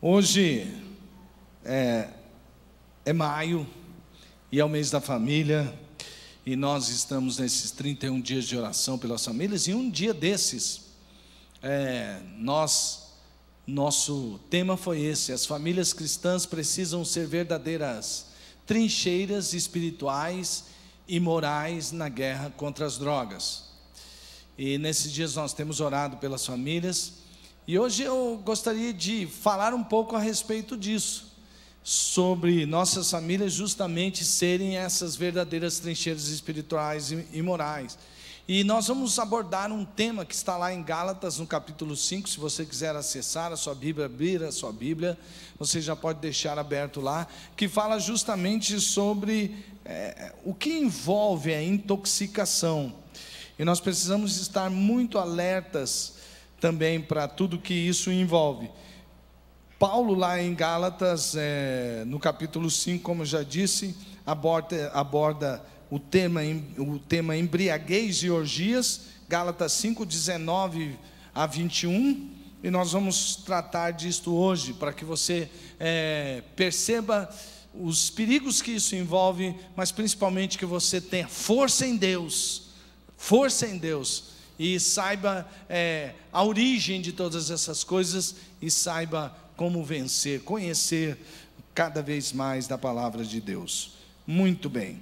Hoje é maio e é o mês da família, e nós estamos nesses 31 dias de oração pelas famílias, e um dia desses, nosso tema foi esse: as famílias cristãs precisam ser verdadeiras trincheiras espirituais e morais na guerra contra as drogas. E nesses dias nós temos orado pelas famílias, e hoje eu gostaria de falar um pouco a respeito disso, sobre nossas famílias justamente serem essas verdadeiras trincheiras espirituais e morais. E nós vamos abordar um tema que está lá em Gálatas, no capítulo 5, se você quiser acessar a sua Bíblia, abrir a sua Bíblia, você já pode deixar aberto lá, que fala justamente sobre o que envolve a intoxicação. E nós precisamos estar muito alertas também para tudo que isso envolve. Paulo lá em Gálatas, no capítulo 5, como eu já disse, aborda o tema embriaguez e orgias, Gálatas 5, 19 a 21, e nós vamos tratar disto hoje, para que você perceba os perigos que isso envolve, mas principalmente que você tenha força em Deus, e saiba a origem de todas essas coisas, e saiba como vencer, conhecer cada vez mais da palavra de Deus. Muito bem,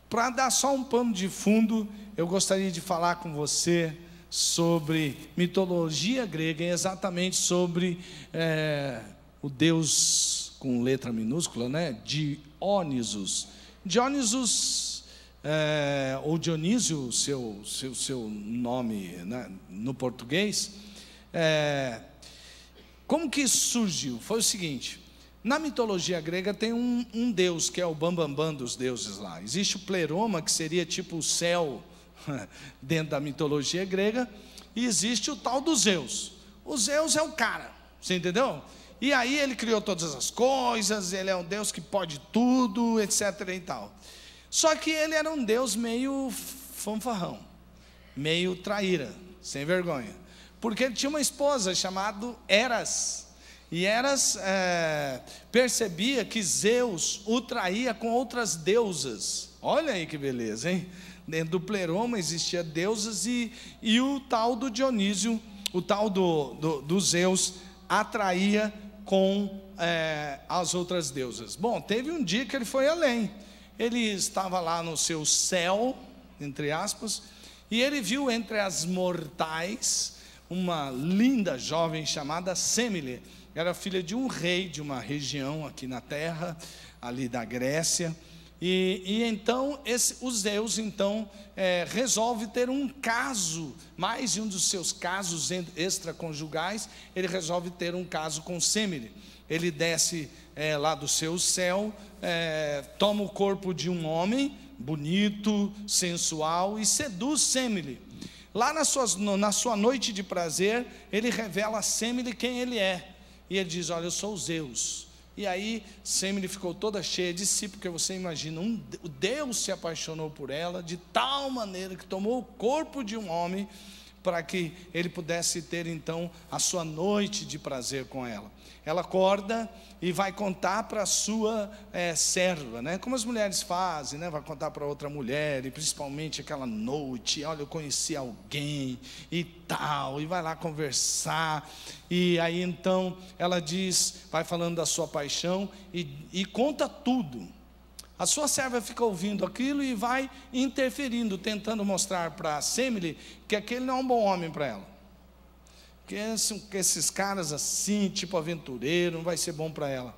para dar só um pano de fundo, eu gostaria de falar com você sobre mitologia grega, e exatamente sobre o Deus com letra minúscula, Dionisos. Ou Dionísio, seu nome, no português. Como que isso surgiu? Foi o seguinte: na mitologia grega tem um deus que é o bambambam dos deuses lá. Existe o Pleroma, que seria tipo o céu dentro da mitologia grega, e existe o tal do Zeus. O Zeus é o cara, você entendeu? E aí ele criou todas as coisas, ele é um deus que pode tudo, etc. e tal. Só que ele era um deus meio fanfarrão, meio traíra, sem vergonha, porque ele tinha uma esposa chamada Eras, e Eras percebia que Zeus o traía com outras deusas. Olha aí que beleza, hein? Dentro do Pleroma existia deusas, e o tal do Dionísio, o tal do Zeus, atraía com as outras deusas. Bom, teve um dia que ele foi além. Ele estava lá no seu céu, entre aspas, e ele viu entre as mortais uma linda jovem chamada Semele. Era filha de um rei de uma região aqui na terra, ali da Grécia. E então o Zeus resolve ter um caso, mais de um dos seus casos extraconjugais. Ele resolve ter um caso com Semele. Ele desce lá do seu céu, toma o corpo de um homem bonito, sensual, e seduz Semele. Lá na sua noite de prazer, ele revela a Semele quem ele é, e ele diz: olha, eu sou o Zeus. E aí Semele ficou toda cheia de si, porque você imagina, o Deus se apaixonou por ela de tal maneira que tomou o corpo de um homem, para que ele pudesse ter então a sua noite de prazer com ela. Ela acorda e vai contar para a sua serva, como as mulheres fazem, vai contar para outra mulher, e principalmente aquela noite: olha, eu conheci alguém e tal, e vai lá conversar. E aí então ela diz, vai falando da sua paixão, e conta tudo. A sua serva fica ouvindo aquilo e vai interferindo, tentando mostrar para Semele que aquele não é um bom homem para ela, que esses caras assim, tipo aventureiro, não vai ser bom para ela.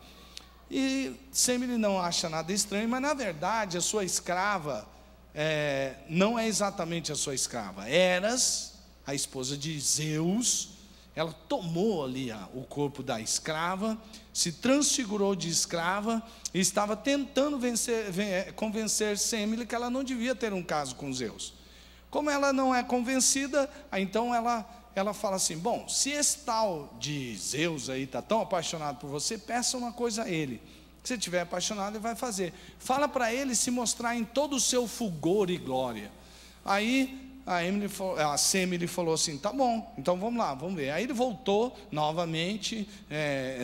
E Semele não acha nada estranho, mas na verdade a sua escrava não é exatamente a sua escrava. Eras, a esposa de Zeus, ela tomou ali o corpo da escrava, se transfigurou de escrava, e estava tentando convencer Semele que ela não devia ter um caso com Zeus. Como ela não é convencida, então ela fala assim: bom, se esse tal de Zeus aí está tão apaixonado por você, peça uma coisa a ele. Se estiver apaixonado, ele vai fazer. Fala para ele se mostrar em todo o seu fulgor e glória. Aí a Semele falou assim, tá bom, então vamos lá, vamos ver. Aí ele voltou novamente,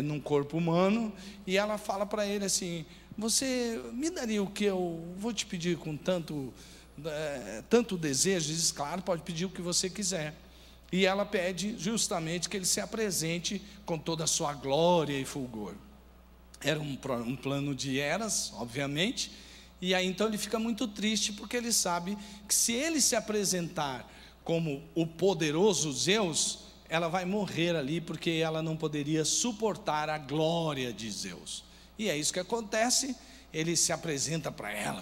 num corpo humano, e ela fala para ele assim, você me daria o que eu vou te pedir com tanto desejo? Ele diz, claro, pode pedir o que você quiser. E ela pede justamente que ele se apresente com toda a sua glória e fulgor. Era um plano de eras, obviamente. E aí então ele fica muito triste, porque ele sabe que se ele se apresentar como o poderoso Zeus, ela vai morrer ali, porque ela não poderia suportar a glória de Zeus. E é isso que acontece. Ele se apresenta para ela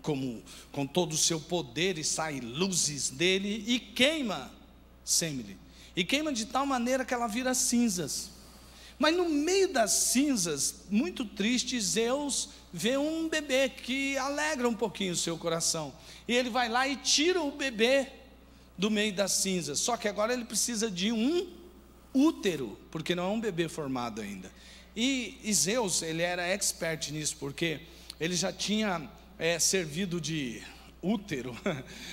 com todo o seu poder, e sai luzes dele e queima Semele. E queima de tal maneira que ela vira cinzas. Mas no meio das cinzas, muito triste, Zeus vê um bebê que alegra um pouquinho o seu coração. E ele vai lá e tira o bebê do meio das cinzas. Só que agora ele precisa de um útero, porque não é um bebê formado ainda. E Zeus, ele era expert nisso, porque ele já tinha servido de útero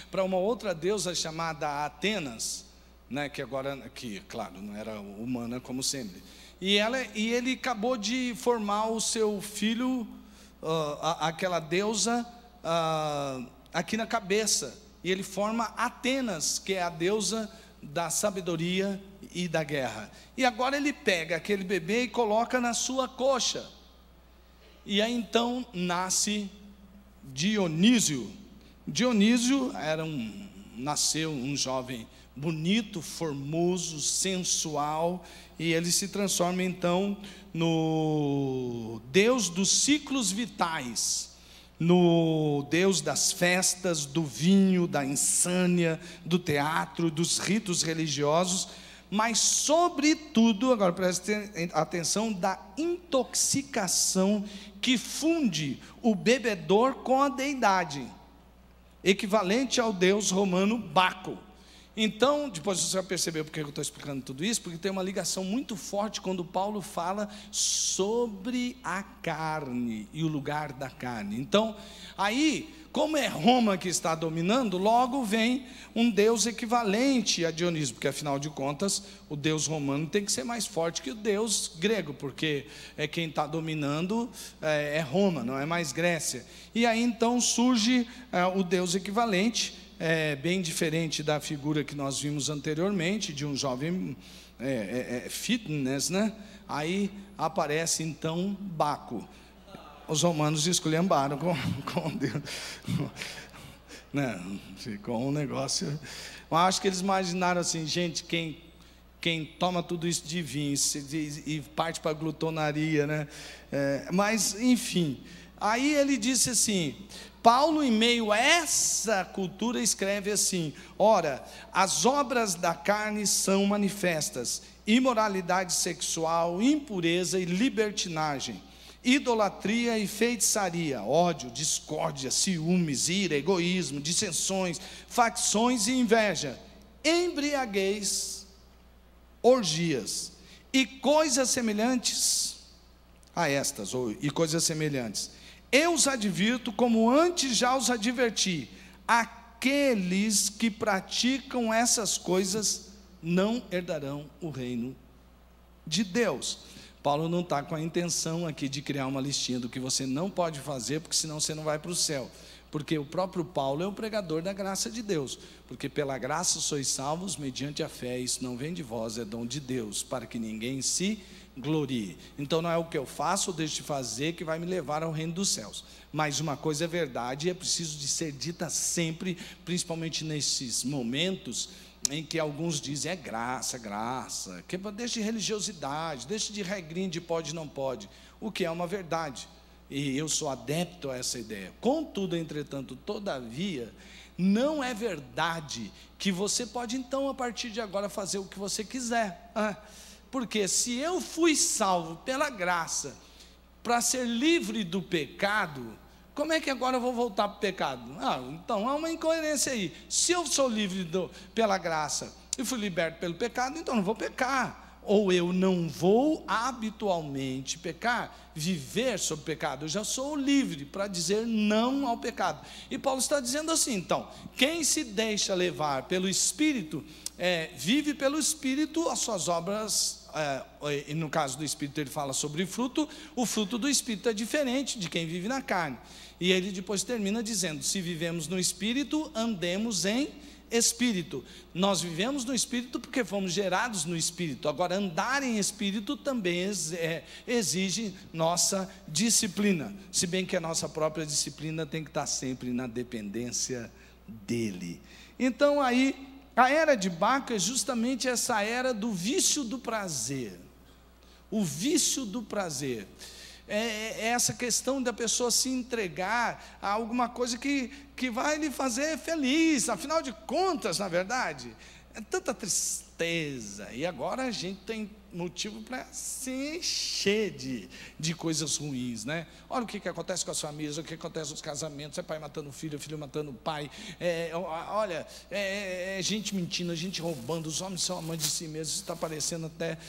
para uma outra deusa chamada Atenas, né, que claro, não era humana como sempre. E ele acabou de formar o seu filho, aquela deusa, aqui na cabeça. E ele forma Atenas, que é a deusa da sabedoria e da guerra. E agora ele pega aquele bebê e coloca na sua coxa. E aí então nasce Dionísio. Dionísio nasceu um jovem bonito, formoso, sensual, e ele se transforma então no Deus dos ciclos vitais, no Deus das festas, do vinho, da insânia, do teatro, dos ritos religiosos, mas sobretudo, agora preste atenção, da intoxicação que funde o bebedor com a deidade, equivalente ao deus romano Baco. Então, depois você vai perceber porque eu estou explicando tudo isso, porque tem uma ligação muito forte quando Paulo fala sobre a carne e o lugar da carne. Então, aí, como é Roma que está dominando, logo vem um deus equivalente a Dionísio, porque afinal de contas, o deus romano tem que ser mais forte que o deus grego, porque quem está dominando é Roma, não é mais Grécia. E aí então surge o deus equivalente, bem diferente da figura que nós vimos anteriormente, de um jovem fitness, né? Aí aparece então Baco. Os romanos esculhambaram com Deus, né? Ficou um negócio. Eu acho que eles imaginaram assim, gente, quem toma tudo isso de vinho e parte para a glutonaria, né? Mas enfim, aí ele disse assim, Paulo, em meio a essa cultura, escreve assim: ora, as obras da carne são manifestas: imoralidade sexual, impureza e libertinagem, idolatria e feitiçaria, ódio, discórdia, ciúmes, ira, egoísmo, dissensões, facções e inveja, embriaguez, orgias e coisas semelhantes a estas, e coisas semelhantes. Eu os advirto, como antes já os adverti: aqueles que praticam essas coisas não herdarão o reino de Deus. Paulo não está com a intenção aqui de criar uma listinha do que você não pode fazer, porque senão você não vai para o céu. Porque o próprio Paulo é o pregador da graça de Deus. Porque pela graça sois salvos mediante a fé, isso não vem de vós, é dom de Deus, para que ninguém se glorie. Então não é o que eu faço ou deixo de fazer que vai me levar ao reino dos céus. Mas uma coisa é verdade e é preciso de ser dita sempre, principalmente nesses momentos em que alguns dizem graça, que deixa de religiosidade, deixa de regrinha de pode e não pode, o que é uma verdade. E eu sou adepto a essa ideia. Contudo, entretanto, todavia, não é verdade que você pode então a partir de agora fazer o que você quiser. Porque se eu fui salvo pela graça para ser livre do pecado, como é que agora eu vou voltar para o pecado? Então há uma incoerência aí. Se eu sou livre pela graça e fui liberto pelo pecado, então não vou pecar. ou eu não vou habitualmente pecar, viver sob pecado. Eu já sou livre para dizer não ao pecado. E Paulo está dizendo assim, então, quem se deixa levar pelo Espírito, vive pelo Espírito as suas obras, e no caso do Espírito ele fala sobre fruto, o fruto do Espírito é diferente de quem vive na carne. E ele depois termina dizendo, se vivemos no Espírito, andemos em Espírito. Nós vivemos no Espírito porque fomos gerados no Espírito. Agora, andar em Espírito também exige nossa disciplina, se bem que a nossa própria disciplina tem que estar sempre na dependência dele. Então aí, a era de Baco é justamente essa era do vício do prazer. O vício do prazer é essa questão da pessoa se entregar a alguma coisa que vai lhe fazer feliz. Afinal de contas, na verdade, é tanta tristeza, e agora a gente tem motivo para se encher de coisas ruins, né? Olha o que acontece com as famílias, o que acontece nos casamentos, é pai matando filho, filho matando pai, olha, gente mentindo, gente roubando, os homens são amantes de si mesmos. Isso está aparecendo até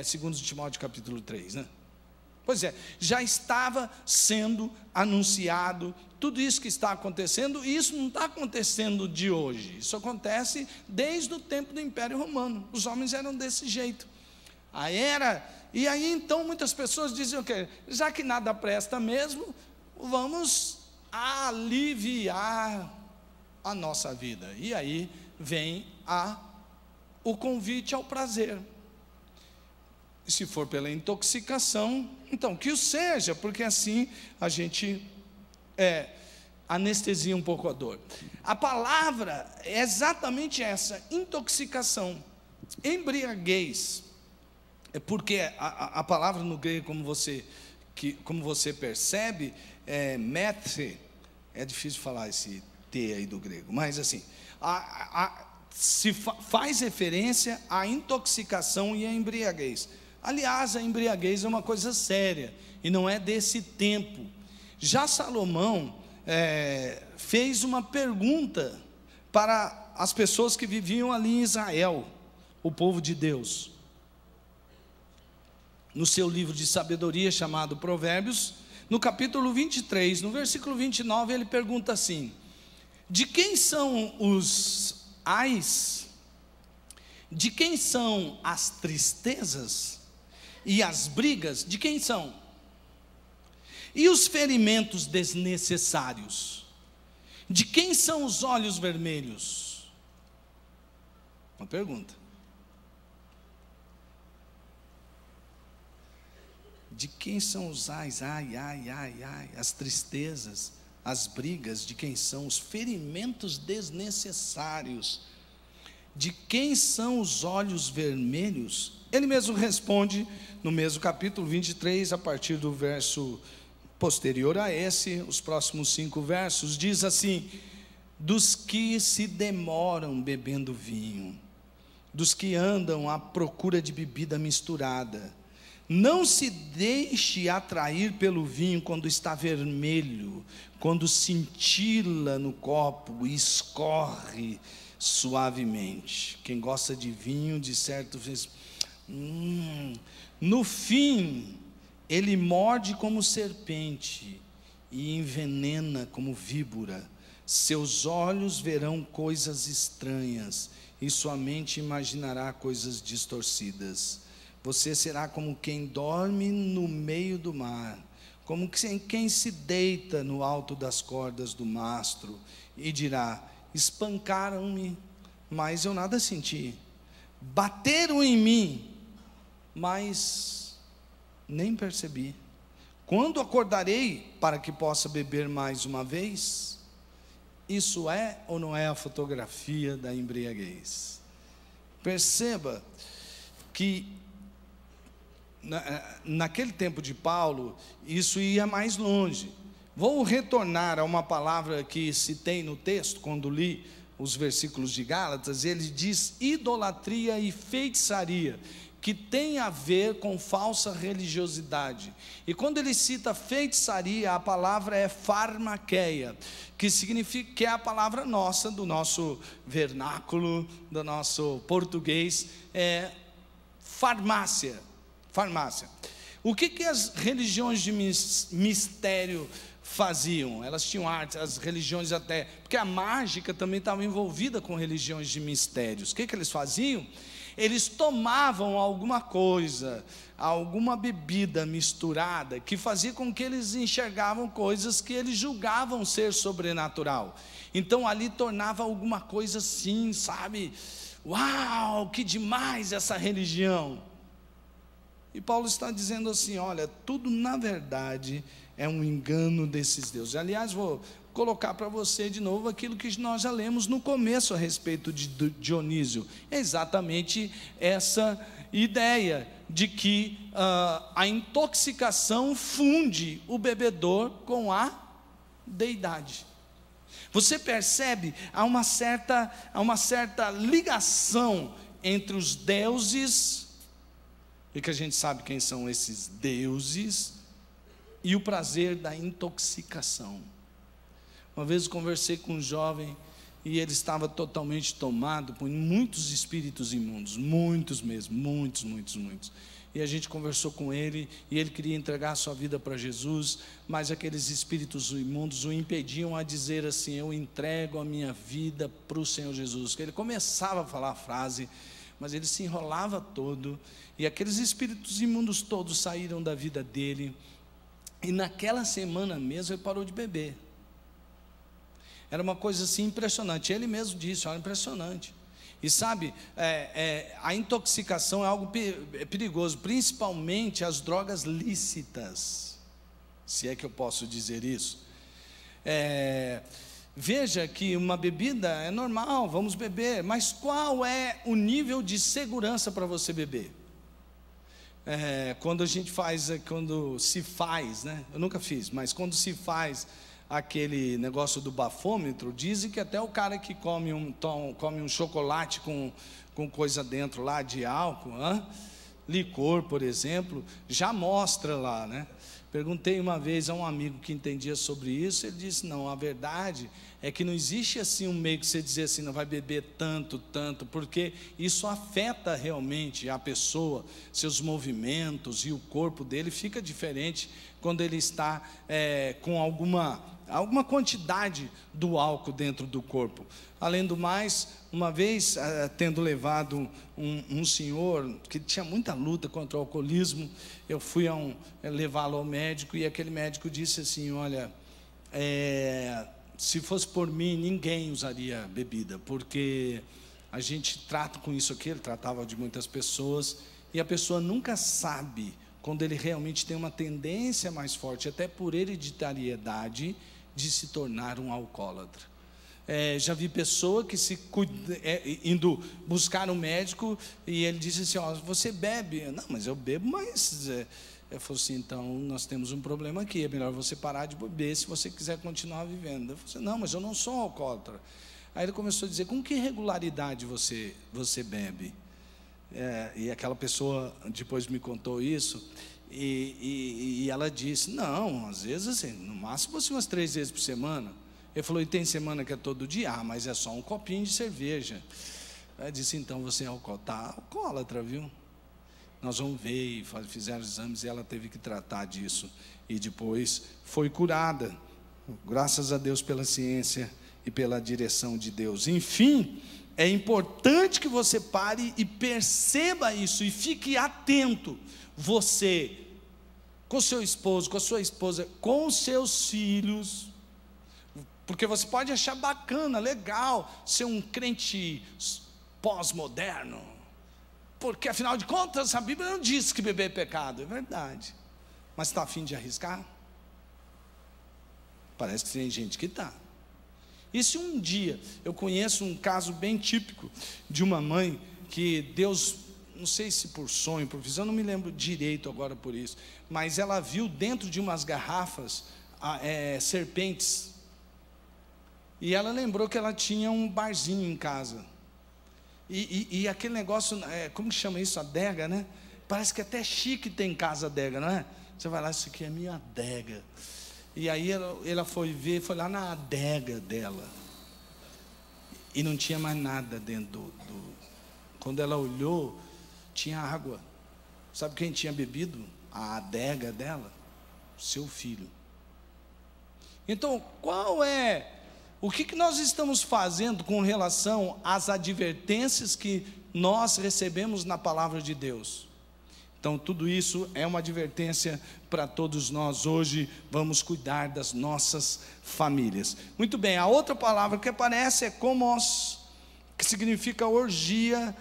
2 Timóteo capítulo 3, né? Pois é, já estava sendo anunciado tudo isso que está acontecendo, e isso não está acontecendo de hoje, isso acontece desde o tempo do Império Romano. Os homens eram desse jeito. E aí então muitas pessoas dizem o quê? Já que nada presta mesmo, vamos aliviar a nossa vida. E aí vem o convite ao prazer. Se for pela intoxicação, então que o seja, porque assim a gente anestesia um pouco a dor. A palavra é exatamente essa, intoxicação, embriaguez. É porque a palavra no grego, como você percebe, methe, é difícil falar esse T aí do grego, mas assim, se faz referência à intoxicação e à embriaguez. Aliás, a embriaguez é uma coisa séria, e não é desse tempo. Já Salomão fez uma pergunta para as pessoas que viviam ali em Israel, o povo de Deus. No seu livro de sabedoria, chamado Provérbios, no capítulo 23, no versículo 29, ele pergunta assim: de quem são os ais? De quem são as tristezas? E as brigas, de quem são? E os ferimentos desnecessários, de quem são os olhos vermelhos? Uma pergunta. De quem são os ais, as tristezas, as brigas? De quem são os ferimentos desnecessários? De quem são os olhos vermelhos? Ele mesmo responde no mesmo capítulo 23, a partir do verso posterior a esse, os próximos 5 versos, diz assim: dos que se demoram bebendo vinho, dos que andam à procura de bebida misturada. Não se deixe atrair pelo vinho quando está vermelho, quando cintila no copo e escorre suavemente. Quem gosta de vinho, de certo, no fim, ele morde como serpente e envenena como víbora. Seus olhos verão coisas estranhas e sua mente imaginará coisas distorcidas. Você será como quem dorme no meio do mar, como quem se deita no alto das cordas do mastro e dirá: espancaram-me, mas eu nada senti. Bateram em mim, mas nem percebi. Quando acordarei para que possa beber mais uma vez? Isso é ou não é a fotografia da embriaguez? Perceba que naquele tempo de Paulo, isso ia mais longe. Vou retornar a uma palavra que citei no texto, quando li os versículos de Gálatas. Ele diz idolatria e feitiçaria, que tem a ver com falsa religiosidade. E quando ele cita feitiçaria, a palavra é farmaqueia, que significa, que é a palavra nossa, do nosso vernáculo, do nosso português, farmácia. O que as religiões de mistério faziam? Elas tinham artes, as religiões até, porque a mágica também estava envolvida com religiões de mistérios. O que eles faziam? Eles tomavam alguma coisa, alguma bebida misturada, que fazia com que eles enxergavam coisas que eles julgavam ser sobrenatural. Então ali tornava alguma coisa assim, sabe? Uau, que demais essa religião! E Paulo está dizendo assim: olha, tudo na verdade é um engano desses deuses. Aliás, vou colocar para você de novo aquilo que nós já lemos no começo a respeito de Dionísio. É exatamente essa ideia de que a intoxicação funde o bebedor com a deidade. Você percebe, há uma certa ligação entre os deuses, e que a gente sabe quem são esses deuses, e o prazer da intoxicação. Uma vez eu conversei com um jovem, e ele estava totalmente tomado por muitos espíritos imundos, muitos mesmo, muitos. E a gente conversou com ele, e ele queria entregar a sua vida para Jesus, mas aqueles espíritos imundos o impediam a dizer assim: eu entrego a minha vida para o Senhor Jesus. Que ele começava a falar a frase, mas ele se enrolava todo, e aqueles espíritos imundos todos saíram da vida dele, e naquela semana mesmo ele parou de beber. Era uma coisa assim impressionante. Ele mesmo disse: olha, impressionante. E sabe, a intoxicação é algo perigoso, principalmente as drogas lícitas, se é que eu posso dizer isso. Veja que uma bebida é normal, vamos beber, mas qual é o nível de segurança para você beber? Quando se faz, né? Eu nunca fiz, mas quando se faz aquele negócio do bafômetro, dizem que até o cara que come um chocolate com coisa dentro lá de álcool, licor, por exemplo, já mostra lá, né? Perguntei uma vez a um amigo que entendia sobre isso, ele disse: não, a verdade é que não existe assim um meio que você dizer assim, não vai beber tanto, porque isso afeta realmente a pessoa, seus movimentos, e o corpo dele fica diferente quando ele está com alguma quantidade do álcool dentro do corpo. Além do mais, uma vez, tendo levado um senhor que tinha muita luta contra o alcoolismo, eu fui levá-lo ao médico, e aquele médico disse assim: olha, se fosse por mim, ninguém usaria bebida, porque a gente trata com isso aqui. Ele tratava de muitas pessoas, e a pessoa nunca sabe quando ele realmente tem uma tendência mais forte, até por hereditariedade, de se tornar um alcoólatra. Já vi pessoa que indo buscar um médico, e ele disse assim: ó, você bebe? Não, mas eu bebo, mas... Eu falei assim: então nós temos um problema aqui, é melhor você parar de beber se você quiser continuar vivendo. Eu falei assim: não, mas eu não sou um alcoólatra. Aí ele começou a dizer: com que regularidade você bebe? E aquela pessoa depois me contou isso, e ela disse: não, às vezes assim, no máximo assim, umas 3 vezes por semana. Ele falou: e tem semana que é todo dia? Ah, mas é só um copinho de cerveja. Ela disse: então você é alcoólatra, viu? Nós vamos ver. E fizeram exames, e ela teve que tratar disso, e depois foi curada, graças a Deus pela ciência e pela direção de Deus. Enfim, é importante que você pare e perceba isso, e fique atento. Você, com seu esposo, com a sua esposa, com seus filhos, porque você pode achar bacana, legal, ser um crente pós-moderno, porque afinal de contas a Bíblia não diz que beber é pecado. É verdade, mas está a fim de arriscar? Parece que tem gente que está. E se um dia, eu conheço um caso bem típico de uma mãe que Deus, não sei se por sonho, por visão, não me lembro direito agora por isso, mas ela viu dentro de umas garrafas serpentes, e ela lembrou que ela tinha um barzinho em casa, e aquele negócio, como que chama isso? Adega, né? Parece que até chique tem casa adega, não é? Você vai lá: isso aqui é minha adega. E aí ela foi ver, foi lá na adega dela, e não tinha mais nada dentro quando ela olhou, tinha água, Sabe quem tinha bebido a adega dela? Seu filho. Então, o que nós estamos fazendo com relação às advertências que nós recebemos na palavra de Deus? Então, tudo isso é uma advertência para todos nós. Hoje vamos cuidar das nossas famílias. Muito bem, a outra palavra que aparece é komos, que significa orgia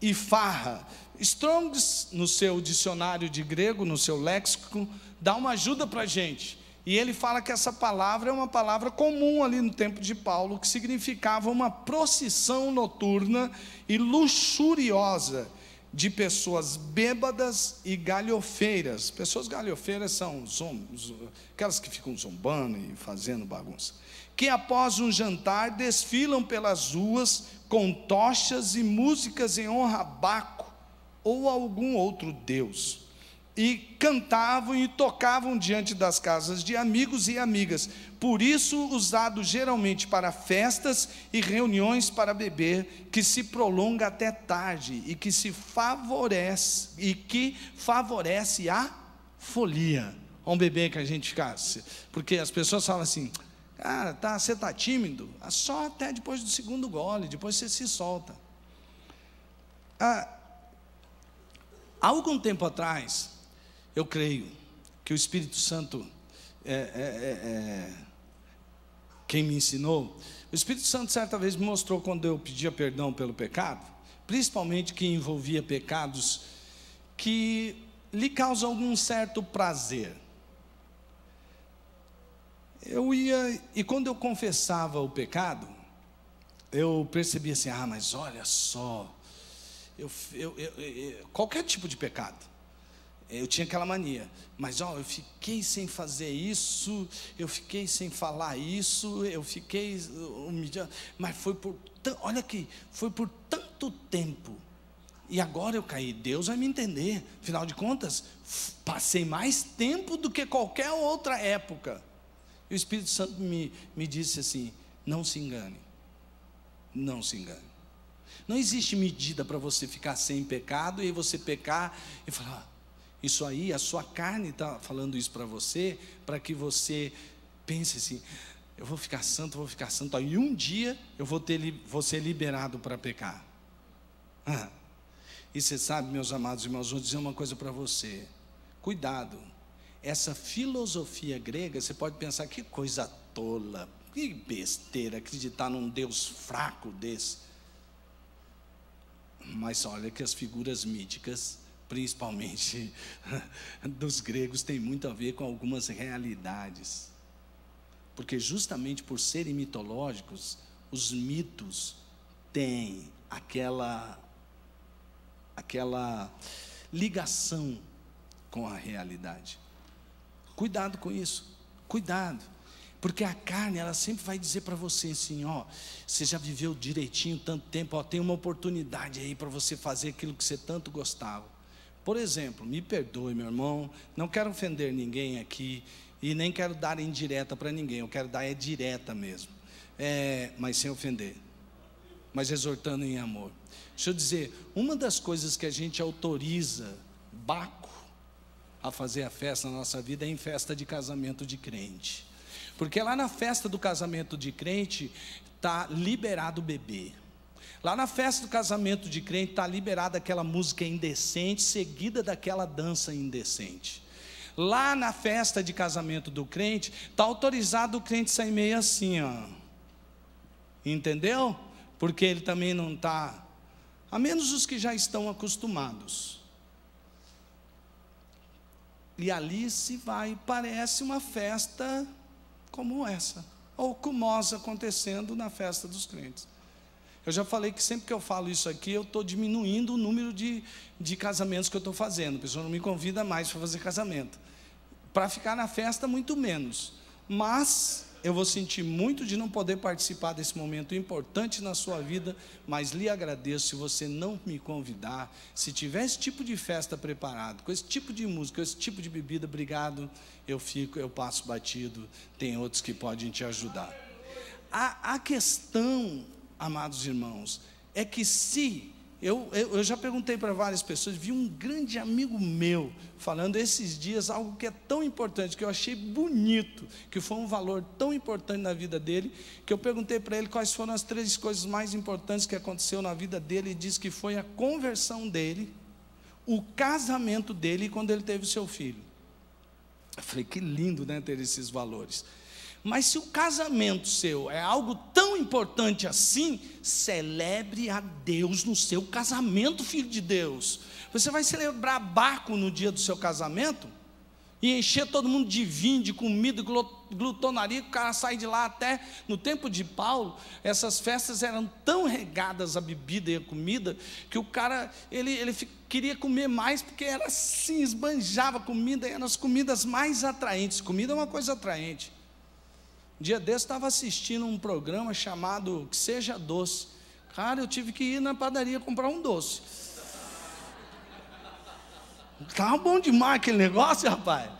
e farra. Strong's, no seu dicionário de grego, no seu léxico, dá uma ajuda para a gente. E ele fala que essa palavra é uma palavra comum ali no tempo de Paulo, que significava uma procissão noturna e luxuriosa de pessoas bêbadas e galhofeiras. Pessoas galhofeiras são aquelas que ficam zombando e fazendo bagunça, que após um jantar desfilam pelas ruas com tochas e músicas em honra a Baco ou a algum outro deus, e cantavam e tocavam diante das casas de amigos e amigas, por isso usado geralmente para festas e reuniões para beber, que se prolonga até tarde e que favorece a folia. Vamos beber que a gente ficasse, porque as pessoas falam assim: cara, você está tímido? Só até depois do segundo gole, depois você se solta. Há algum tempo atrás, eu creio que o Espírito Santo quem me ensinou. O Espírito Santo certa vez me mostrou, quando eu pedia perdão pelo pecado, principalmente que envolvia pecados que lhe causam algum certo prazer. Eu ia, e quando eu confessava o pecado, eu percebia assim: mas olha só, qualquer tipo de pecado, eu tinha aquela mania, mas eu fiquei sem fazer isso, eu fiquei sem falar isso, eu fiquei humilhando, mas foi por tanto tempo, e agora eu caí, Deus vai me entender, afinal de contas, passei mais tempo do que qualquer outra época. E o Espírito Santo me disse assim: não se engane, não se engane, não existe medida para você ficar sem pecado, e você pecar e falar: isso aí, a sua carne está falando isso para você, para que você pense assim: eu vou ficar santo, e um dia eu vou ser liberado para pecar. E você sabe, meus amados irmãos, vou dizer uma coisa para você: cuidado, essa filosofia grega, você pode pensar, que coisa tola, que besteira, acreditar num Deus fraco desse. Mas olha que as figuras míticas, principalmente dos gregos, tem muito a ver com algumas realidades, porque justamente por serem mitológicos, os mitos têm aquela ligação com a realidade. Cuidado com isso, cuidado, porque a carne, ela sempre vai dizer para você assim: você já viveu direitinho tanto tempo, tem uma oportunidade aí para você fazer aquilo que você tanto gostava. Por exemplo, me perdoe, meu irmão, não quero ofender ninguém aqui, e nem quero dar indireta para ninguém, eu quero dar direta mesmo, mas sem ofender, mas exortando em amor. Deixa eu dizer, uma das coisas que a gente autoriza Baco a fazer a festa na nossa vida é em festa de casamento de crente, porque lá na festa do casamento de crente está liberado o bebê. Lá na festa do casamento de crente está liberada aquela música indecente, seguida daquela dança indecente. Lá na festa de casamento do crente está autorizado o crente sair meio assim, entendeu? Porque ele também não está, a menos os que já estão acostumados. E ali se vai, parece uma festa como essa, ou kumosa acontecendo na festa dos crentes. Eu já falei que sempre que eu falo isso aqui, eu estou diminuindo o número de casamentos que eu estou fazendo. A pessoa não me convida mais para fazer casamento, para ficar na festa muito menos. Mas eu vou sentir muito de não poder participar desse momento importante na sua vida, mas lhe agradeço se você não me convidar. Se tiver esse tipo de festa preparado, com esse tipo de música, com esse tipo de bebida, obrigado, eu passo batido, tem outros que podem te ajudar. A questão, amados irmãos, é que se Eu já perguntei para várias pessoas, vi um grande amigo meu falando esses dias algo que é tão importante, que eu achei bonito, que foi um valor tão importante na vida dele, que eu perguntei para ele quais foram as 3 coisas mais importantes que aconteceu na vida dele, e disse que foi a conversão dele, o casamento dele e quando ele teve o seu filho. Eu falei, que lindo, né, ter esses valores. Mas se o casamento seu é algo tão importante assim, celebre a Deus no seu casamento, filho de Deus. Você vai celebrar barco no dia do seu casamento e encher todo mundo de vinho, de comida, glutonaria, que o cara sai de lá. Até no tempo de Paulo, essas festas eram tão regadas a bebida e a comida, que o cara, ele queria comer mais, porque era assim, esbanjava comida, e eram as comidas mais atraentes. Comida é uma coisa atraente. Um dia desse eu estava assistindo um programa chamado Que Seja Doce. Cara, eu tive que ir na padaria comprar um doce. Estava bom demais aquele negócio, rapaz.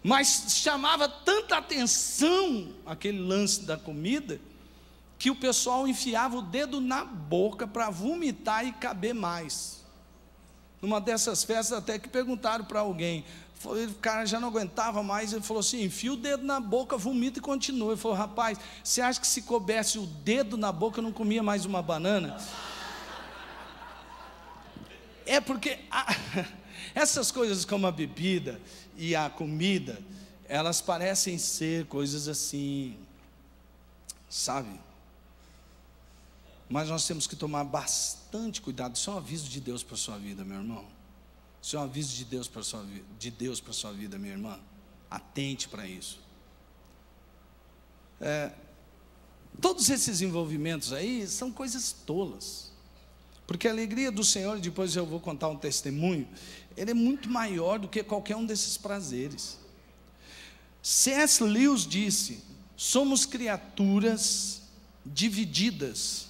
Mas chamava tanta atenção aquele lance da comida, que o pessoal enfiava o dedo na boca para vomitar e caber mais. Numa dessas festas até que perguntaram para alguém, o cara já não aguentava mais, ele falou assim, enfia o dedo na boca, vomita e continua. Ele falou, rapaz, você acha que se coubesse o dedo na boca eu não comia mais uma banana? É porque essas coisas como a bebida e a comida, elas parecem ser coisas assim, sabe? Mas nós temos que tomar bastante cuidado. Isso é um aviso de Deus para a sua vida, meu irmão. Isso é um aviso de Deus para a sua vida, minha irmã. Atente para isso. Todos esses envolvimentos aí são coisas tolas. Porque a alegria do Senhor, depois eu vou contar um testemunho, ele é muito maior do que qualquer um desses prazeres. C.S. Lewis disse, somos criaturas divididas,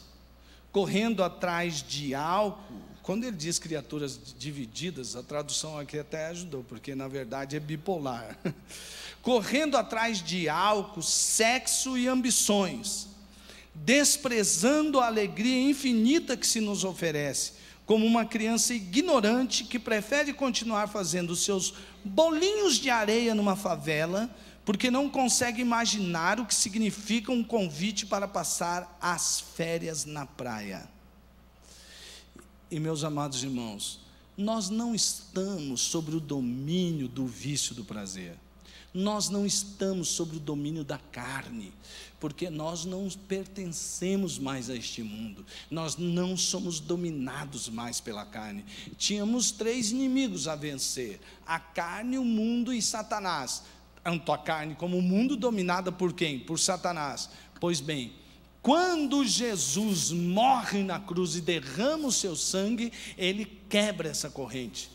correndo atrás de algo. Quando ele diz criaturas divididas, a tradução aqui até ajudou, porque na verdade é bipolar. Correndo atrás de álcool, sexo e ambições, desprezando a alegria infinita que se nos oferece, como uma criança ignorante que prefere continuar fazendo os seus bolinhos de areia numa favela, porque não consegue imaginar o que significa um convite para passar as férias na praia. E meus amados irmãos, nós não estamos sobre o domínio do vício do prazer, nós não estamos sobre o domínio da carne, porque nós não pertencemos mais a este mundo, nós não somos dominados mais pela carne. Tínhamos 3 inimigos a vencer, a carne, o mundo e Satanás. Tanto a carne como o mundo dominada por quem? Por Satanás. Pois bem, quando Jesus morre na cruz e derrama o seu sangue, ele quebra essa corrente.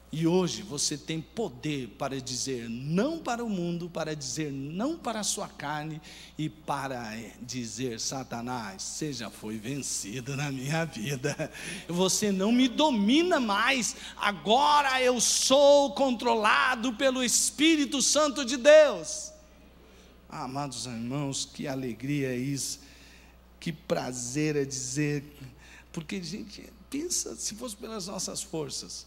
E hoje você tem poder para dizer não para o mundo, para dizer não para a sua carne e para dizer, Satanás, você já foi vencido na minha vida, você não me domina mais, agora eu sou controlado pelo Espírito Santo de Deus. Amados irmãos, que alegria é isso, que prazer é dizer, porque gente, pensa se fosse pelas nossas forças.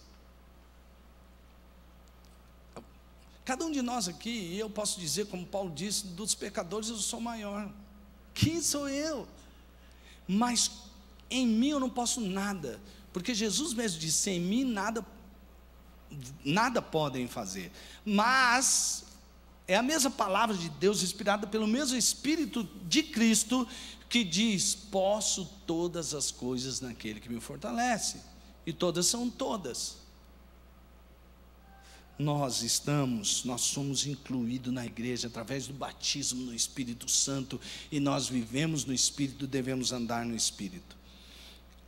Cada um de nós aqui, e eu posso dizer, como Paulo disse, dos pecadores eu sou maior. Quem sou eu? Mas em mim eu não posso nada, porque Jesus mesmo disse, em mim nada podem fazer. Mas é a mesma palavra de Deus, inspirada pelo mesmo Espírito de Cristo, que diz, posso todas as coisas naquele que me fortalece. E todas são todas. Nós somos incluídos na igreja através do batismo no Espírito Santo, e nós vivemos no Espírito, devemos andar no Espírito.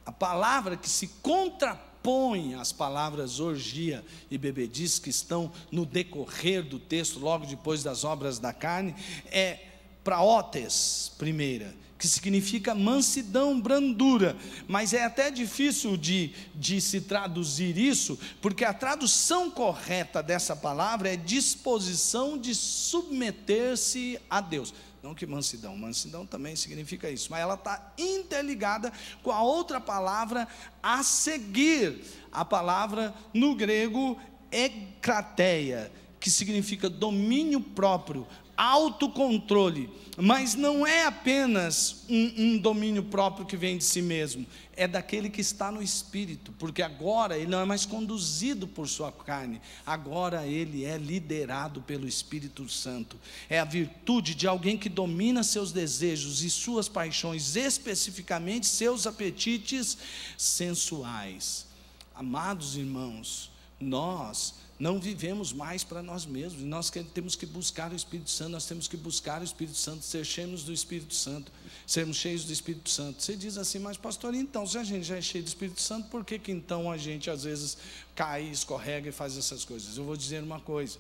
A palavra que se contrapõe às palavras orgia e bebedice, que estão no decorrer do texto, logo depois das obras da carne, é praotes, primeira, que que significa mansidão, brandura, mas é até difícil de se traduzir isso, porque a tradução correta dessa palavra é disposição de submeter-se a Deus. Não que mansidão também significa isso, mas ela está interligada com a outra palavra a seguir, a palavra no grego ekrateia, que significa domínio próprio, autocontrole, mas não é apenas um domínio próprio que vem de si mesmo, é daquele que está no Espírito, porque agora ele não é mais conduzido por sua carne, agora ele é liderado pelo Espírito Santo, é a virtude de alguém que domina seus desejos e suas paixões, especificamente seus apetites sensuais. Amados irmãos, nós não vivemos mais para nós mesmos, nós temos que buscar o Espírito Santo, nós temos que buscar o Espírito Santo, ser cheios do Espírito Santo, sermos cheios do Espírito Santo. Você diz assim, mas pastor, então, se a gente já é cheio do Espírito Santo, por que então a gente às vezes cai, escorrega e faz essas coisas? Eu vou dizer uma coisa,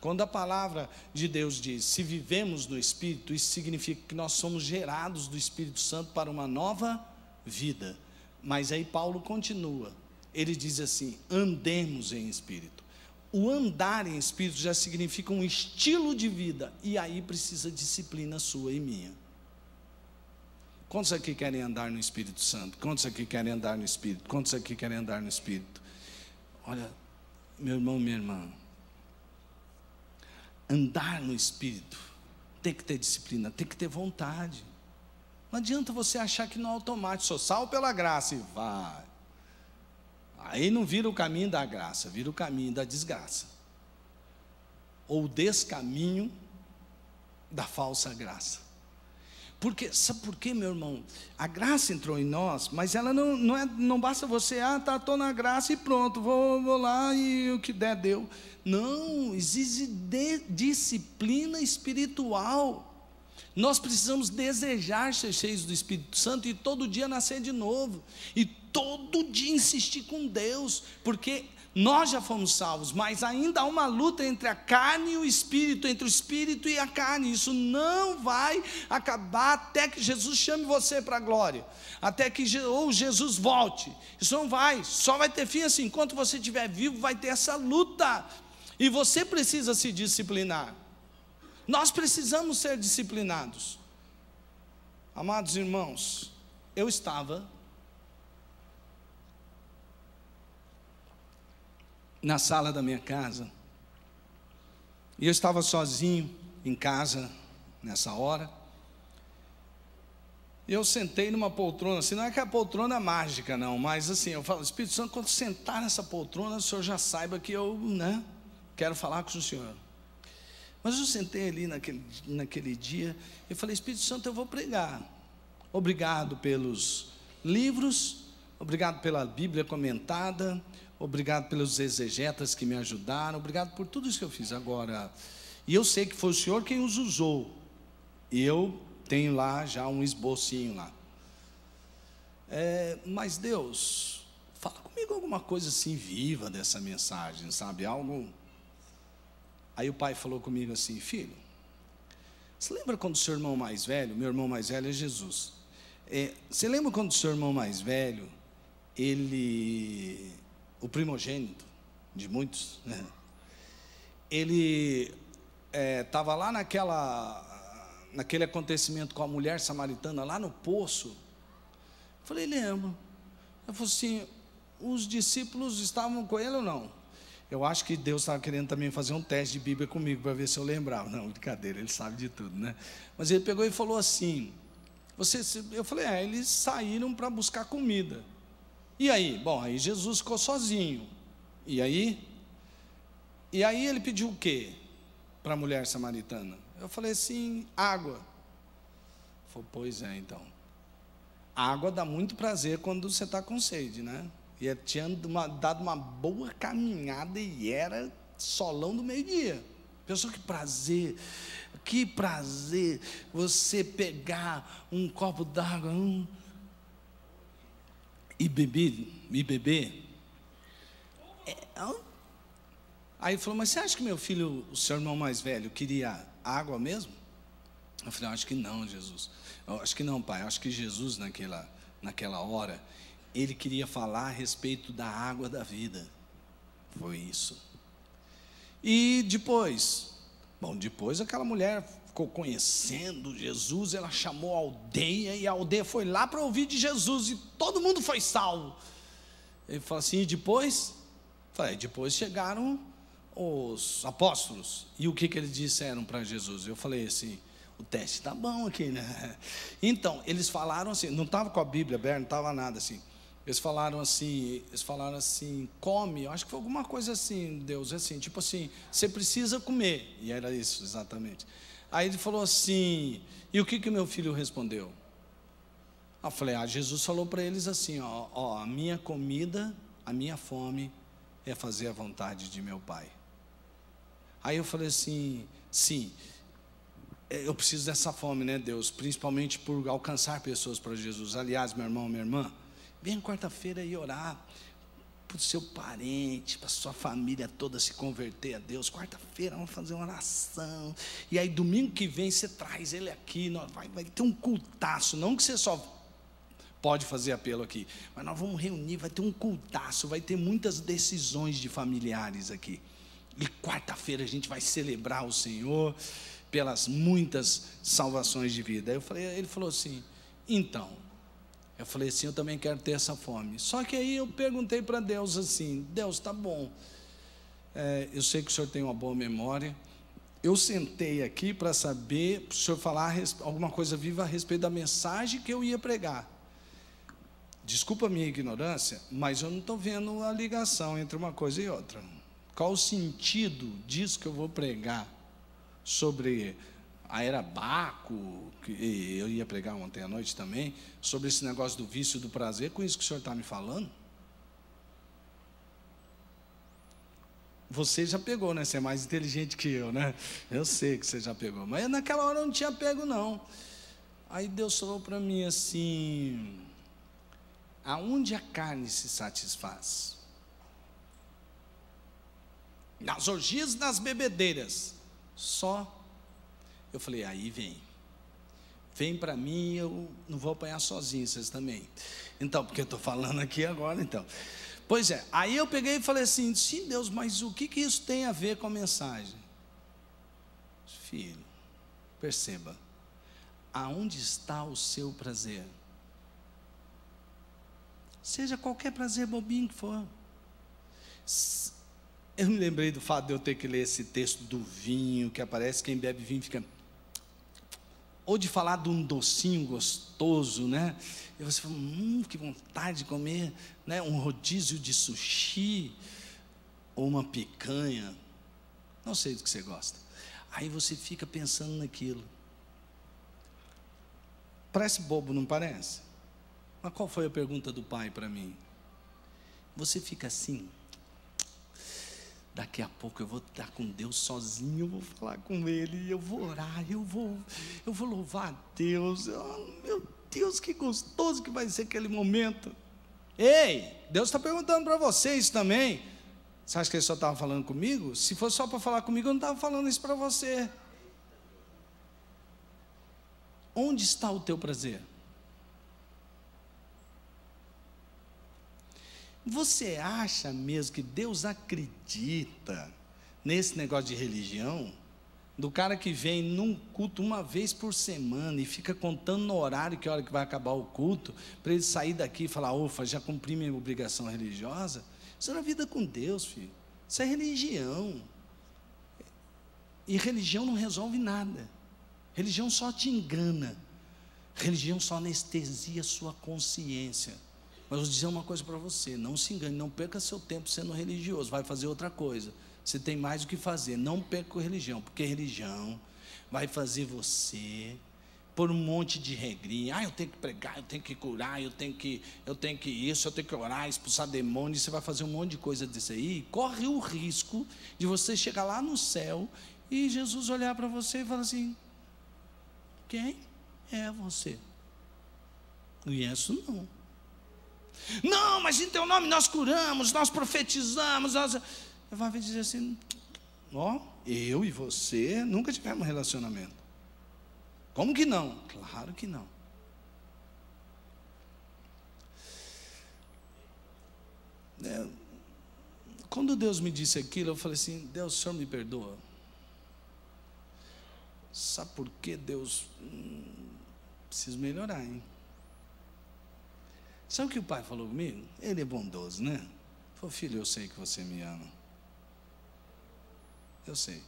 quando a palavra de Deus diz, se vivemos no Espírito, isso significa que nós somos gerados do Espírito Santo para uma nova vida, mas aí Paulo continua, ele diz assim, andemos em Espírito. O andar em Espírito já significa um estilo de vida, e aí precisa disciplina sua e minha. Quantos aqui querem andar no Espírito Santo? Quantos aqui querem andar no Espírito? Quantos aqui querem andar no Espírito? Olha, meu irmão, minha irmã, andar no Espírito tem que ter disciplina, tem que ter vontade. Não adianta você achar que no automático, sou salvo pela graça e vai. Aí não vira o caminho da graça, vira o caminho da desgraça, ou o descaminho da falsa graça. Porque, sabe por quê, meu irmão? A graça entrou em nós, mas ela não basta você, estou na graça e pronto, vou lá e o que der, deu. Não, exige disciplina espiritual. Nós precisamos desejar ser cheios do Espírito Santo e todo dia nascer de novo, e todo dia insistir com Deus, porque nós já fomos salvos, mas ainda há uma luta entre a carne e o Espírito, entre o Espírito e a carne. Isso não vai acabar até que Jesus chame você para a glória, até que ou Jesus volte. Isso não vai, só vai ter fim assim, enquanto você estiver vivo vai ter essa luta, e você precisa se disciplinar. Nós precisamos ser disciplinados. Amados irmãos, eu estava na sala da minha casa, e eu estava sozinho em casa nessa hora, e eu sentei numa poltrona, assim, não é que é a poltrona mágica não, mas assim, eu falo, Espírito Santo, quando sentar nessa poltrona, o Senhor já saiba que eu, quero falar com o Senhor. Mas eu sentei ali naquele dia, e falei, Espírito Santo, eu vou pregar. Obrigado pelos livros, obrigado pela Bíblia comentada, obrigado pelos exegetas que me ajudaram, obrigado por tudo isso que eu fiz agora. E eu sei que foi o Senhor quem os usou, e eu tenho lá já um esbocinho lá. Mas Deus, fala comigo alguma coisa assim viva dessa mensagem, sabe, algo. Aí o pai falou comigo assim, filho, você lembra quando o seu irmão mais velho, meu irmão mais velho é Jesus, você lembra quando o seu irmão mais velho, ele, o primogênito de muitos, né? Ele estava lá naquele acontecimento com a mulher samaritana, lá no poço. Eu falei, lembro. Eu falei assim, os discípulos estavam com ele ou não? Eu acho que Deus estava querendo também fazer um teste de Bíblia comigo, para ver se eu lembrava. Não, brincadeira, Ele sabe de tudo, né? Mas Ele pegou e falou assim, eu falei, eles saíram para buscar comida. E aí? Bom, aí Jesus ficou sozinho. E aí Ele pediu o quê para a mulher samaritana? Eu falei assim, água. Ele falou, pois é, então. Água dá muito prazer quando você está com sede, né? E ele tinha dado uma boa caminhada e era solão do meio-dia. Pessoal, que prazer você pegar um copo d'água e beber. Aí ele falou, mas você acha que meu filho, o seu irmão mais velho, queria água mesmo? Eu falei, acho que não, Jesus. Eu acho que não, pai. Eu acho que Jesus, naquela hora, ele queria falar a respeito da água da vida. Foi isso. E depois aquela mulher ficou conhecendo Jesus, ela chamou a aldeia, e a aldeia foi lá para ouvir de Jesus, e todo mundo foi salvo. Ele falou assim, e depois? Depois chegaram os apóstolos, e o que eles disseram para Jesus? Eu falei assim, o teste está bom aqui, né? Então, eles falaram assim, não estava com a Bíblia aberta, não estava nada assim. Eles falaram assim, come, eu acho que foi alguma coisa assim, Deus, assim, tipo assim, você precisa comer, e era isso, exatamente. Aí ele falou assim, e o que meu filho respondeu? Eu falei, Jesus falou para eles assim, a minha comida, a minha fome é fazer a vontade de meu Pai. Aí eu falei assim, sim, eu preciso dessa fome, né, Deus, principalmente por alcançar pessoas para Jesus. Aliás, meu irmão, minha irmã, venha quarta-feira e orar para o seu parente, para a sua família toda se converter a Deus. Quarta-feira vamos fazer uma oração, e aí domingo que vem você traz ele aqui, vai ter um cultaço, não que você só pode fazer apelo aqui, mas nós vamos reunir, vai ter um cultaço, vai ter muitas decisões de familiares aqui, e quarta-feira a gente vai celebrar o Senhor pelas muitas salvações de vida. Ele falou assim, então, eu falei assim, eu também quero ter essa fome. Só que aí eu perguntei para Deus assim, Deus, tá bom, eu sei que o Senhor tem uma boa memória, eu sentei aqui para saber, para o Senhor falar alguma coisa viva a respeito da mensagem que eu ia pregar. Desculpa a minha ignorância, mas eu não estou vendo a ligação entre uma coisa e outra. Qual o sentido disso que eu vou pregar sobre a era Baco, que eu ia pregar ontem à noite também, sobre esse negócio do vício e do prazer, com isso que o senhor está me falando? Você já pegou, né? Você é mais inteligente que eu, né? Eu sei que você já pegou, mas naquela hora eu não tinha pego, não. Aí Deus falou para mim assim, aonde a carne se satisfaz? Nas orgias, nas bebedeiras, só. Eu falei, aí vem para mim, eu não vou apanhar sozinho, vocês também. Então, porque eu estou falando aqui agora, então. Pois é, aí eu peguei e falei assim, sim Deus, mas o que isso tem a ver com a mensagem? Filho, perceba, aonde está o seu prazer? Seja qualquer prazer bobinho que for. Eu me lembrei do fato de eu ter que ler esse texto do vinho, que aparece, quem bebe vinho fica... Ou de falar de um docinho gostoso, né? E você fala, que vontade de comer, né? Um rodízio de sushi, ou uma picanha, não sei do que você gosta. Aí você fica pensando naquilo. Parece bobo, não parece? Mas qual foi a pergunta do pai para mim? Você fica assim, daqui a pouco eu vou estar com Deus sozinho, eu vou falar com Ele, eu vou orar, eu vou louvar a Deus, meu Deus, que gostoso que vai ser aquele momento. Ei, Deus está perguntando para você isso também. Você acha que Ele só estava falando comigo? Se fosse só para falar comigo, eu não estava falando isso para você. Onde está o teu prazer? Você acha mesmo que Deus acredita nesse negócio de religião? Do cara que vem num culto uma vez por semana e fica contando no horário, que hora que vai acabar o culto, para ele sair daqui e falar, ufa, já cumpri minha obrigação religiosa? Isso não é vida com Deus, filho. Isso é religião. E religião não resolve nada. Religião só te engana. Religião só anestesia a sua consciência. Mas eu vou dizer uma coisa para você, não se engane, não perca seu tempo sendo religioso, vai fazer outra coisa. Você tem mais o que fazer, não perca a religião, porque religião vai fazer você por um monte de regrinha. Eu tenho que pregar, eu tenho que curar, eu tenho que isso, eu tenho que orar, expulsar demônios, você vai fazer um monte de coisa disso aí, corre o risco de você chegar lá no céu e Jesus olhar para você e falar assim, quem é você? Conheço não. Não, mas em teu nome nós curamos, nós profetizamos, vai dizer assim, eu e você nunca tivemos relacionamento. Como que não? Claro que não. Quando Deus me disse aquilo, eu falei assim: Deus, o Senhor me perdoa. Sabe por que Deus? Preciso melhorar, hein? Sabe o que o pai falou comigo? Ele é bondoso, né? Ele falou: filho, eu sei que você me ama. Eu sei.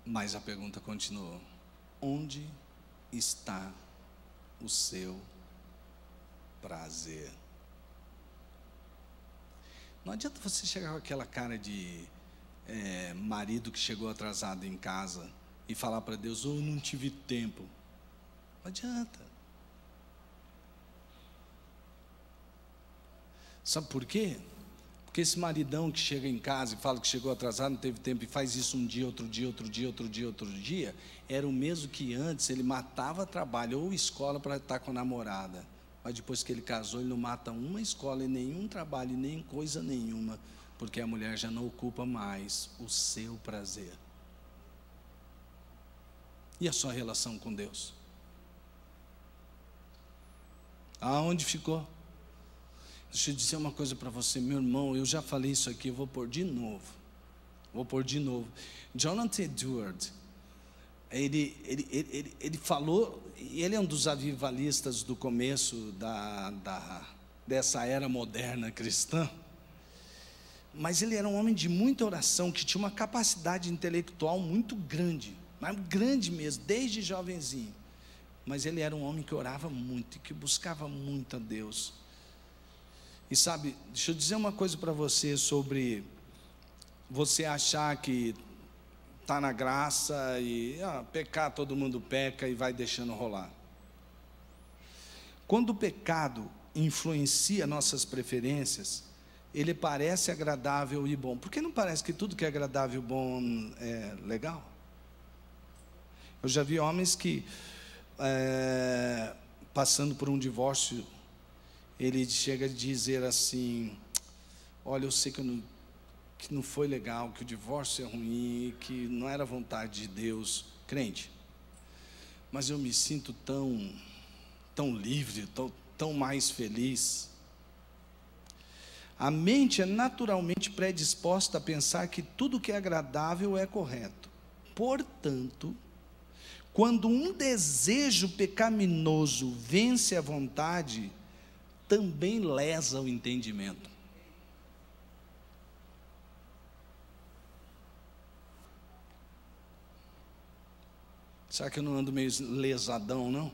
Mas a pergunta continuou: onde está o seu prazer? Não adianta você chegar com aquela cara de marido que chegou atrasado em casa e falar para Deus: eu não tive tempo. Não adianta. Sabe por quê? Porque esse maridão que chega em casa e fala que chegou atrasado, não teve tempo, e faz isso um dia, outro dia, outro dia, outro dia, outro dia, era o mesmo que antes ele matava trabalho ou escola para estar com a namorada. Mas depois que ele casou, ele não mata uma escola e nenhum trabalho, e nem coisa nenhuma, porque a mulher já não ocupa mais o seu prazer. E a sua relação com Deus? Aonde ficou? Deixa eu dizer uma coisa para você, meu irmão, eu já falei isso aqui, eu vou pôr de novo. Jonathan Edwards, ele falou, e ele é um dos avivalistas do começo dessa era moderna cristã, mas ele era um homem de muita oração, que tinha uma capacidade intelectual muito grande, mas grande mesmo, desde jovenzinho. Mas ele era um homem que orava muito e que buscava muito a Deus. E sabe, deixa eu dizer uma coisa para você sobre você achar que está na graça e pecar, todo mundo peca e vai deixando rolar. Quando o pecado influencia nossas preferências, ele parece agradável e bom. Por que não parece que tudo que é agradável e bom é legal? Eu já vi homens que, passando por um divórcio, ele chega a dizer assim: olha, eu sei que não foi legal, que o divórcio é ruim, que não era vontade de Deus, crente, mas eu me sinto tão livre, tão mais feliz. A mente é naturalmente predisposta a pensar que tudo que é agradável é correto. Portanto, quando um desejo pecaminoso vence a vontade, também lesa o entendimento. Será que eu não ando meio lesadão, não?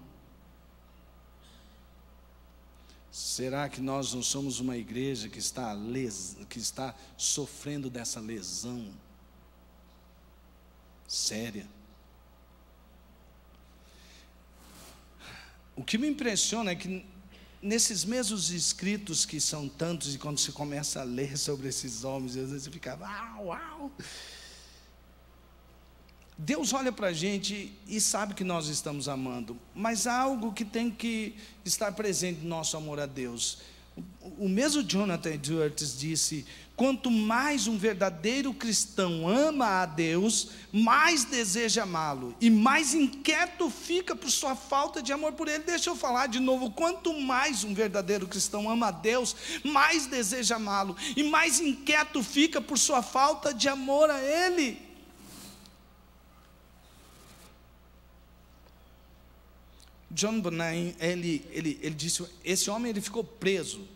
Será que nós não somos uma igreja que está sofrendo dessa lesão séria? O que me impressiona é que nesses mesmos escritos, que são tantos, e quando você começa a ler sobre esses homens, às vezes você fica: uau! Deus olha para a gente e sabe que nós estamos amando, mas há algo que tem que estar presente no nosso amor a Deus. O mesmo Jonathan Edwards disse: quanto mais um verdadeiro cristão ama a Deus, mais deseja amá-lo, e mais inquieto fica por sua falta de amor por Ele. Deixa eu falar de novo: quanto mais um verdadeiro cristão ama a Deus, mais deseja amá-lo, e mais inquieto fica por sua falta de amor a Ele. John Bunyan, ele disse: esse homem, ele ficou preso,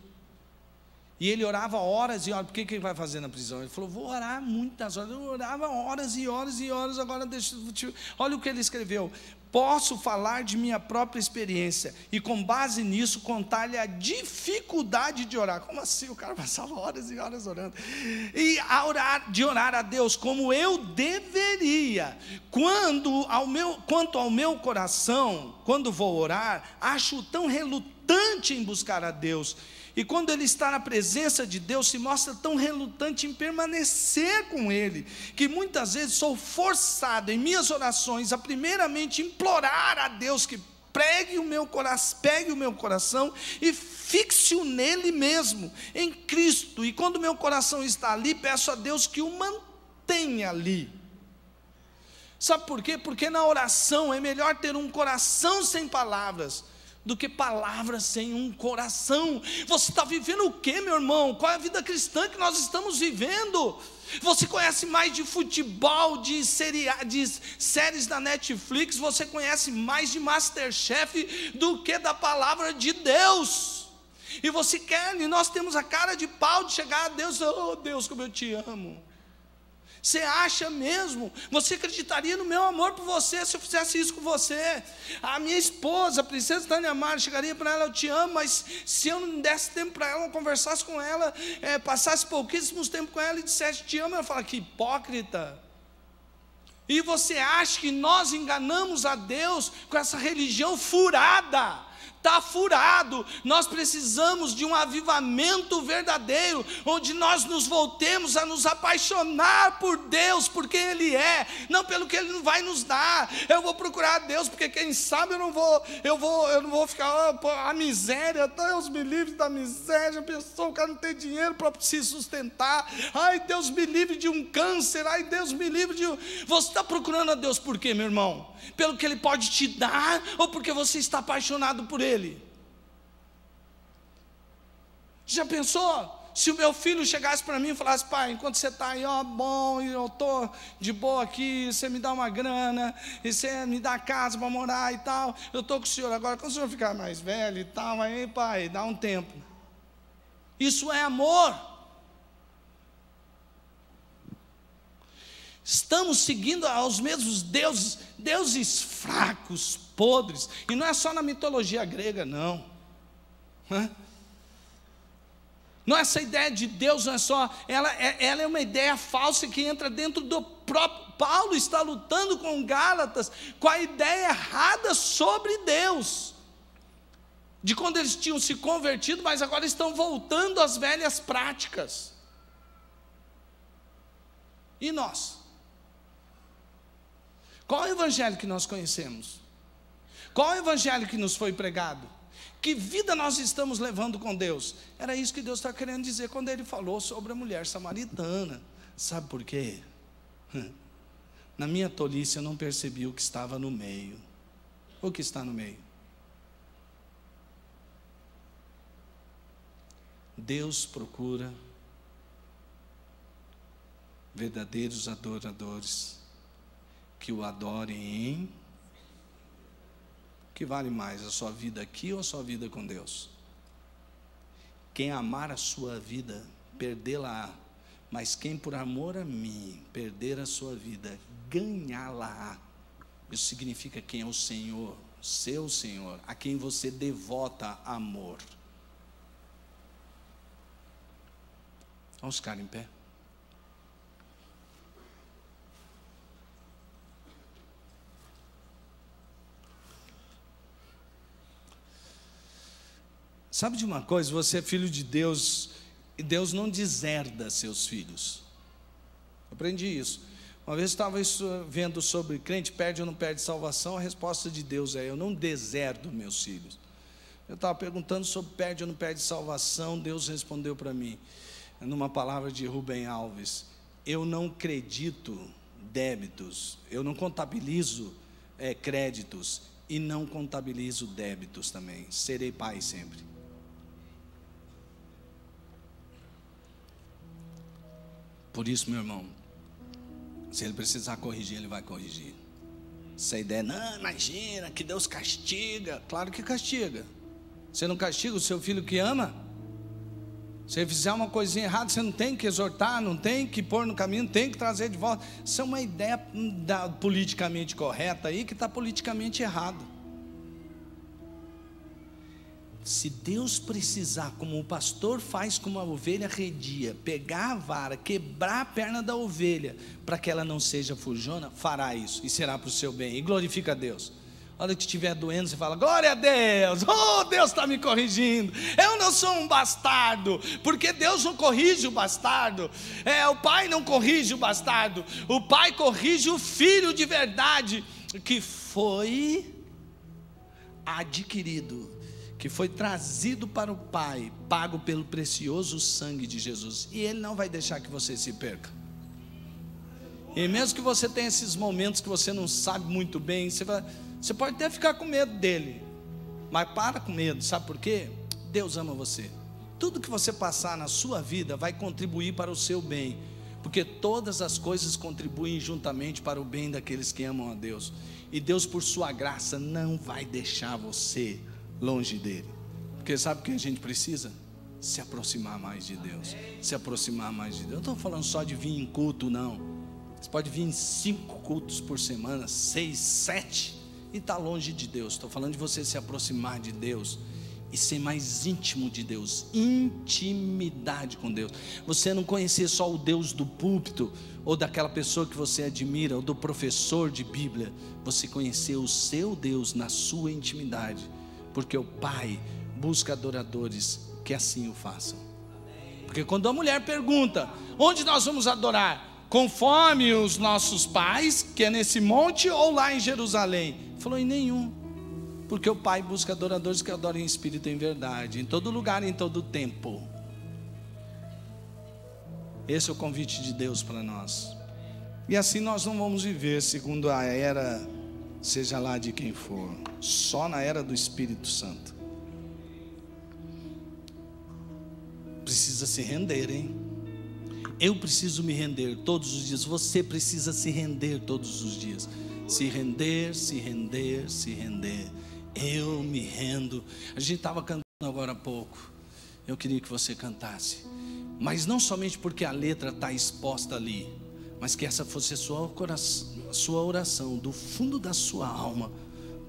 e ele orava horas e horas. Por que ele vai fazer na prisão? Ele falou: vou orar muitas horas. Eu orava horas e horas e horas. Agora olha o que ele escreveu: posso falar de minha própria experiência e, com base nisso, contar-lhe a dificuldade de orar. Como assim? O cara passava horas e horas orando. E de orar a Deus como eu deveria. Quanto ao meu coração, quando vou orar, acho tão relutante em buscar a Deus. E quando ele está na presença de Deus, se mostra tão relutante em permanecer com Ele, que muitas vezes sou forçado em minhas orações a primeiramente implorar a Deus que pegue o meu coração e fixe-o nele mesmo, em Cristo. E quando meu coração está ali, peço a Deus que o mantenha tem ali. Sabe por quê? Porque na oração é melhor ter um coração sem palavras do que palavras sem um coração. Você está vivendo o quê, meu irmão? Qual é a vida cristã que nós estamos vivendo? Você conhece mais de futebol, de séries da Netflix, você conhece mais de MasterChef do que da palavra de Deus. E você quer, e nós temos a cara de pau de chegar a Deus, oh Deus, como eu te amo. Você acha mesmo? Você acreditaria no meu amor por você se eu fizesse isso com você? A minha esposa, a princesa Tânia Mara, chegaria para ela, eu te amo, mas se eu não desse tempo para ela, não conversasse com ela, passasse pouquíssimos tempos com ela e dissesse te amo, ela fala, que hipócrita. E você acha que nós enganamos a Deus com essa religião furada? Está furado. Nós precisamos de um avivamento verdadeiro, onde nós nos voltemos a nos apaixonar por Deus, por quem Ele é, não pelo que Ele não vai nos dar. Eu vou procurar a Deus, porque quem sabe eu não vou ficar, a miséria, Deus me livre da miséria, a pessoa, o cara não tem dinheiro para se sustentar, ai Deus me livre de um câncer, ai Deus me livre de um... Você está procurando a Deus por quê, meu irmão? Pelo que Ele pode te dar, ou porque você está apaixonado por Ele? Já pensou? Se o meu filho chegasse para mim e falasse, pai, enquanto você está aí, ó, bom, e eu estou de boa aqui, você me dá uma grana, e você me dá casa para morar e tal, eu estou com o senhor, agora quando o senhor ficar mais velho e tal, aí pai, dá um tempo. Isso é amor. Estamos seguindo aos mesmos deuses fracos, podres, e não é só na mitologia grega, não. Não, essa ideia de Deus não é só, ela é uma ideia falsa que entra dentro do próprio. Paulo está lutando com Gálatas, com a ideia errada sobre Deus, de quando eles tinham se convertido, mas agora estão voltando às velhas práticas. E nós? Qual é o evangelho que nós conhecemos? Qual é o evangelho que nos foi pregado? Que vida nós estamos levando com Deus? Era isso que Deus está querendo dizer quando Ele falou sobre a mulher samaritana. Sabe por quê? Na minha tolice eu não percebi o que estava no meio. O que está no meio? Deus procura verdadeiros adoradores que o adorem em... que vale mais, a sua vida aqui ou a sua vida com Deus? Quem amar a sua vida, perdê-la-á, mas quem por amor a mim perder a sua vida, ganhá-la-á. Isso significa quem é o Senhor, seu Senhor, a quem você devota amor. Vamos ficar em pé. Sabe de uma coisa? Você é filho de Deus e Deus não deserda seus filhos. Eu aprendi isso. Uma vez eu estava vendo sobre crente perde ou não perde salvação. A resposta de Deus é: eu não deserdo meus filhos. Eu estava perguntando sobre perde ou não perde salvação. Deus respondeu para mim, numa palavra de Rubem Alves: eu não credito débitos, eu não contabilizo créditos e não contabilizo débitos também. Serei pai sempre. Por isso, meu irmão, se ele precisar corrigir, ele vai corrigir. Essa ideia, não, imagina que Deus castiga. Claro que castiga. Você não castiga o seu filho que ama? Se ele fizer uma coisinha errada, você não tem que exortar, não tem que pôr no caminho, tem que trazer de volta. Isso é uma ideia politicamente correta aí, que está politicamente errado. Se Deus precisar, como o pastor faz com uma ovelha redia, pegar a vara, quebrar a perna da ovelha, para que ela não seja fujona, fará isso, e será para o seu bem, e glorifica a Deus. A hora que estiver doendo, você fala, glória a Deus, oh, Deus está me corrigindo, eu não sou um bastardo, porque Deus não corrige o bastardo, o pai não corrige o bastardo, o pai corrige o filho de verdade, que foi adquirido, que foi trazido para o Pai, pago pelo precioso sangue de Jesus, e Ele não vai deixar que você se perca. E mesmo que você tenha esses momentos que você não sabe muito bem, você pode até ficar com medo dele, mas para com medo, sabe por quê? Deus ama você. Tudo que você passar na sua vida vai contribuir para o seu bem, porque todas as coisas contribuem juntamente para o bem daqueles que amam a Deus. E Deus, por sua graça, não vai deixar você longe dele. Porque sabe o que a gente precisa? Se aproximar mais de Deus. Se aproximar mais de Deus. Eu não estou falando só de vir em culto, não. Você pode vir em 5 cultos por semana, 6, 7, e está longe de Deus. Estou falando de você se aproximar de Deus e ser mais íntimo de Deus. Intimidade com Deus. Você não conhecer só o Deus do púlpito, ou daquela pessoa que você admira, ou do professor de Bíblia. Você conhecer o seu Deus na sua intimidade, porque o Pai busca adoradores que assim o façam. Porque quando a mulher pergunta: onde nós vamos adorar? Conforme os nossos pais, que é nesse monte ou lá em Jerusalém? Falou: em nenhum. Porque o Pai busca adoradores que adorem em espírito e em verdade, em todo lugar e em todo tempo. Esse é o convite de Deus para nós. E assim nós não vamos viver segundo a era, seja lá de quem for, só na era do Espírito Santo. Precisa se render, hein? Eu preciso me render todos os dias. Você precisa se render todos os dias. Se render, se render, se render. Eu me rendo. A gente estava cantando agora há pouco. Eu queria que você cantasse, mas não somente porque a letra está exposta ali, mas que essa fosse a sua oração, do fundo da sua alma,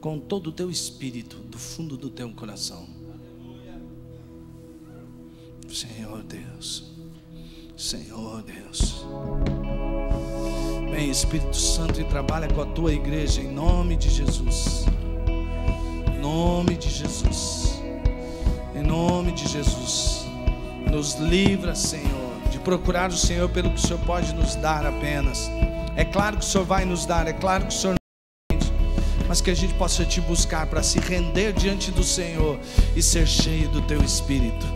com todo o teu espírito, do fundo do teu coração. Senhor Deus, Senhor Deus, vem Espírito Santo e trabalha com a tua igreja em nome de Jesus. Em nome de Jesus. Em nome de Jesus. Nos livra, Senhor, de procurar o Senhor pelo que o Senhor pode nos dar apenas. É claro que o Senhor vai nos dar, é claro que o Senhor nos entende, mas que a gente possa te buscar para se render diante do Senhor e ser cheio do teu Espírito.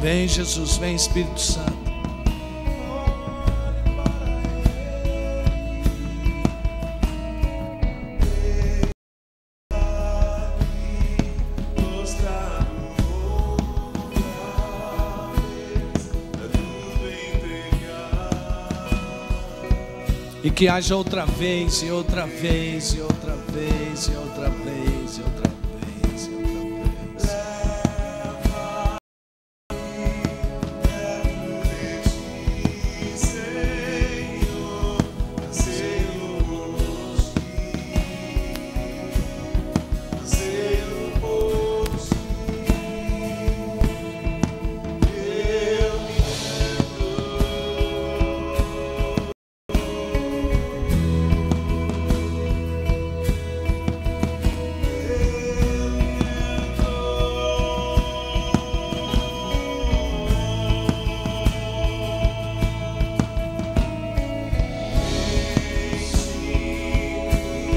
Vem Jesus, vem Espírito Santo. E que haja outra vez, e outra vez, e outra vez, e outra vez, e outra vez, e outra vez.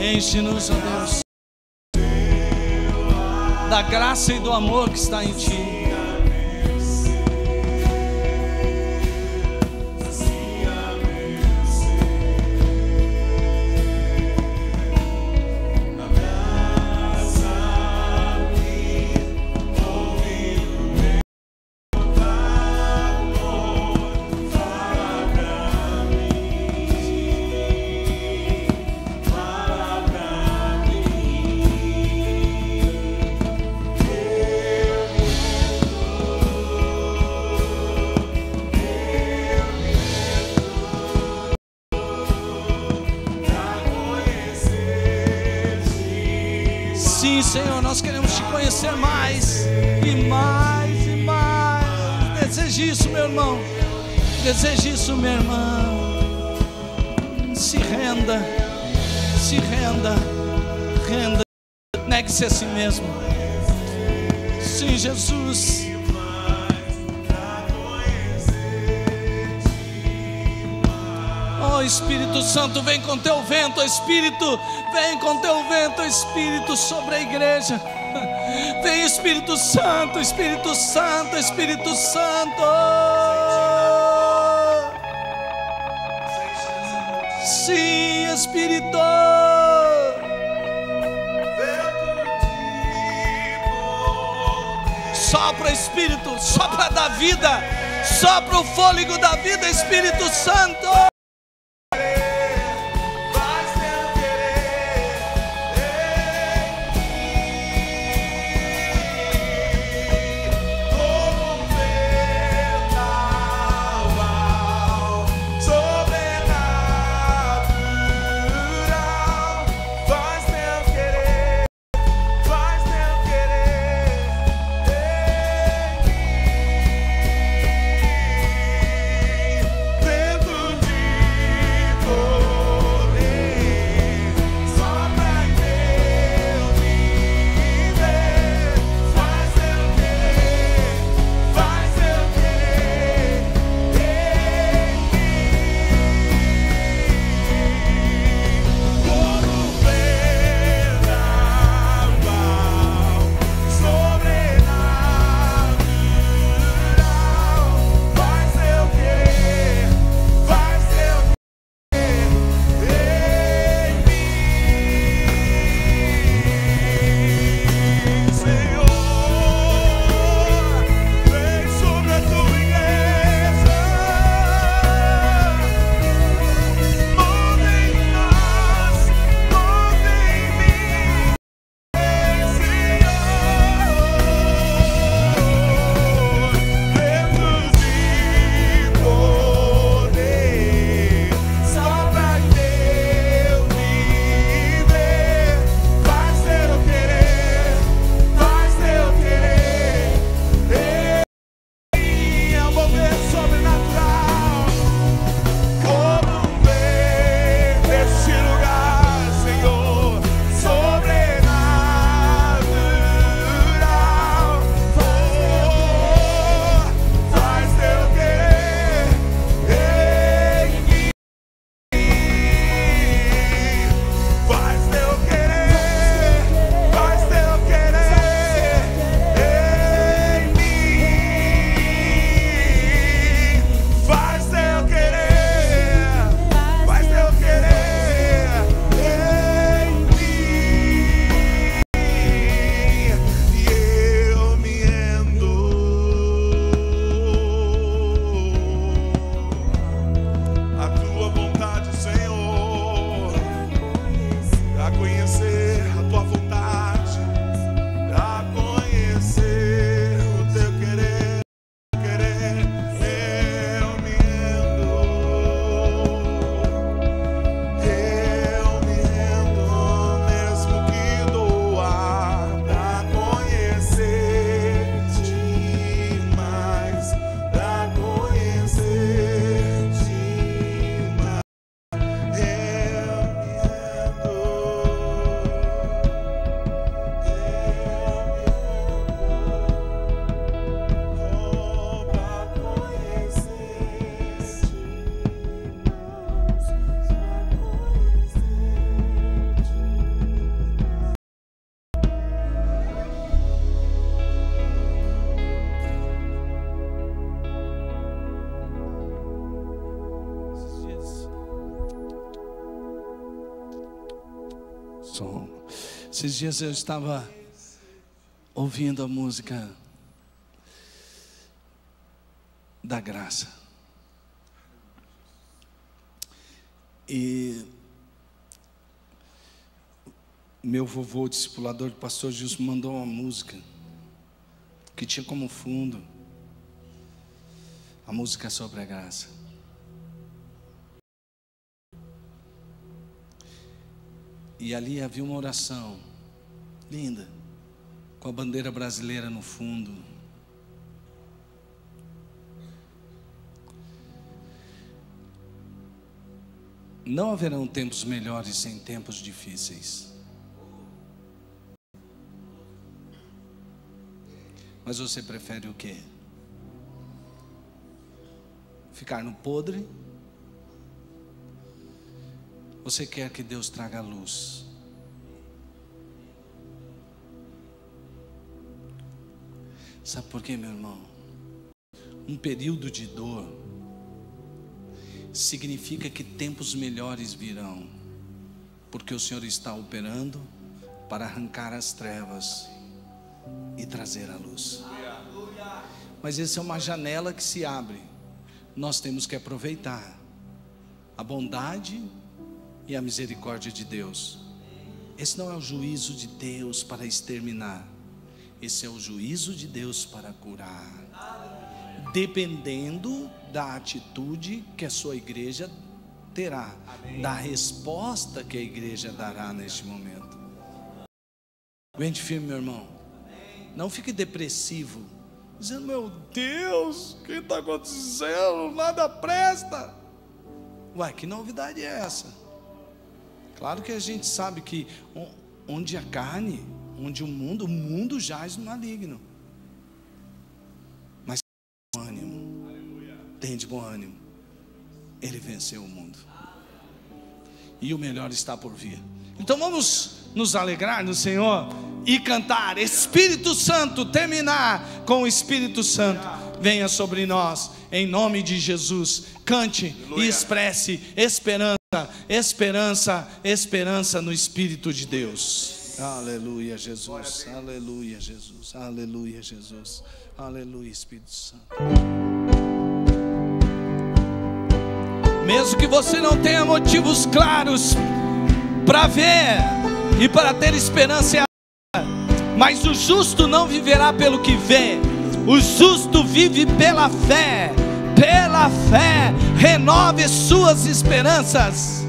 Enche-nos, ó Deus, da graça e do amor que está em Ti. Sim, Senhor, nós queremos Te conhecer mais e mais e mais. Deseje isso, meu irmão. Deseje isso, minha irmã. Se renda, se renda, renda. Negue-se a si mesmo. Sim, Jesus. Oh, Espírito Santo, vem com Teu vento, Espírito, vem com Teu vento, Espírito, sobre a igreja. Vem, Espírito Santo, Espírito Santo, Espírito Santo. Sim, Espírito. Sopra, Espírito, sopra da vida, sopra o fôlego da vida, Espírito Santo. Esses dias eu estava ouvindo a música da graça. E meu vovô, discipulador do pastor Gilson, mandou uma música que tinha como fundo a música sobre a graça. E ali havia uma oração linda, com a bandeira brasileira no fundo. Não haverão tempos melhores sem tempos difíceis. Mas você prefere o quê? Ficar no podre? Você quer que Deus traga luz? Sabe por quê, meu irmão? Um período de dor, significa que tempos melhores virão, porque o Senhor está operando para arrancar as trevas e trazer a luz. Mas essa é uma janela que se abre, nós temos que aproveitar a bondade e a misericórdia de Deus. Esse não é o juízo de Deus para exterminar, esse é o juízo de Deus para curar, dependendo da atitude que a sua igreja terá, da resposta que a igreja dará neste momento. Aguente firme, meu irmão, não fique depressivo, dizendo: meu Deus, o que está acontecendo? Nada presta. Uai, que novidade é essa? Claro que a gente sabe que onde a carne, onde o mundo jaz no maligno. Mas tem bom ânimo, tem de bom ânimo, ele venceu o mundo, e o melhor está por vir. Então vamos nos alegrar no Senhor e cantar. Espírito Santo, terminar com o Espírito Santo. Venha sobre nós, em nome de Jesus. Cante e expresse esperança, esperança, esperança no Espírito de Deus. Aleluia, Jesus. Aleluia, Jesus. Aleluia, Jesus. Aleluia, Espírito Santo. Mesmo que você não tenha motivos claros para ver e para ter esperança, mas o justo não viverá pelo que vê, o justo vive pela fé. Pela fé, renove suas esperanças.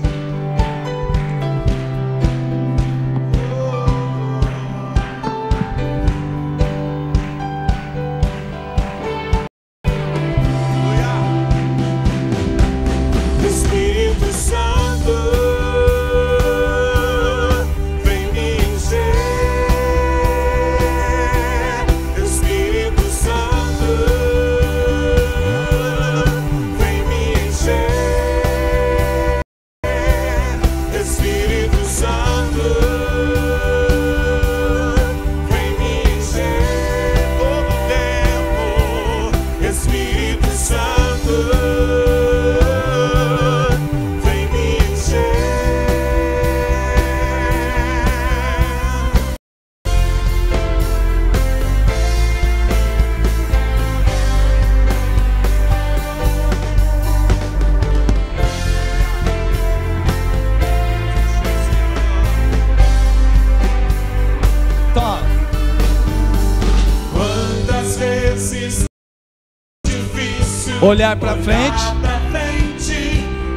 Olhar para frente,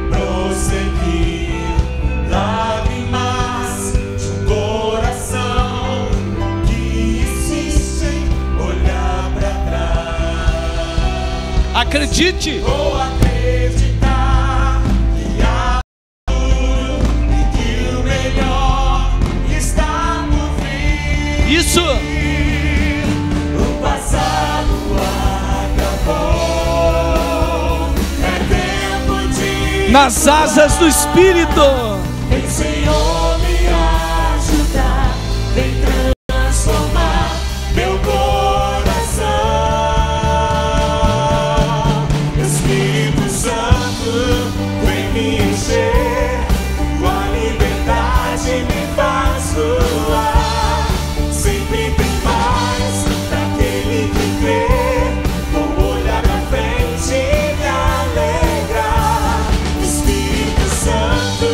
prosseguir, lágrimas de um coração que insistem, olhar para trás. Acredite. Vou acreditar que há futuro e que o melhor está por vir. Isso. O passado acabou. Nas asas do Espírito. Vem, Senhor, me ajudar. Vem transformar meu coração. Espírito Santo, vem me encher. Com a liberdade me faz voar. Sempre tem mais daquele que crê. Vou olhar pra frente e me alegrar. Espírito Santo,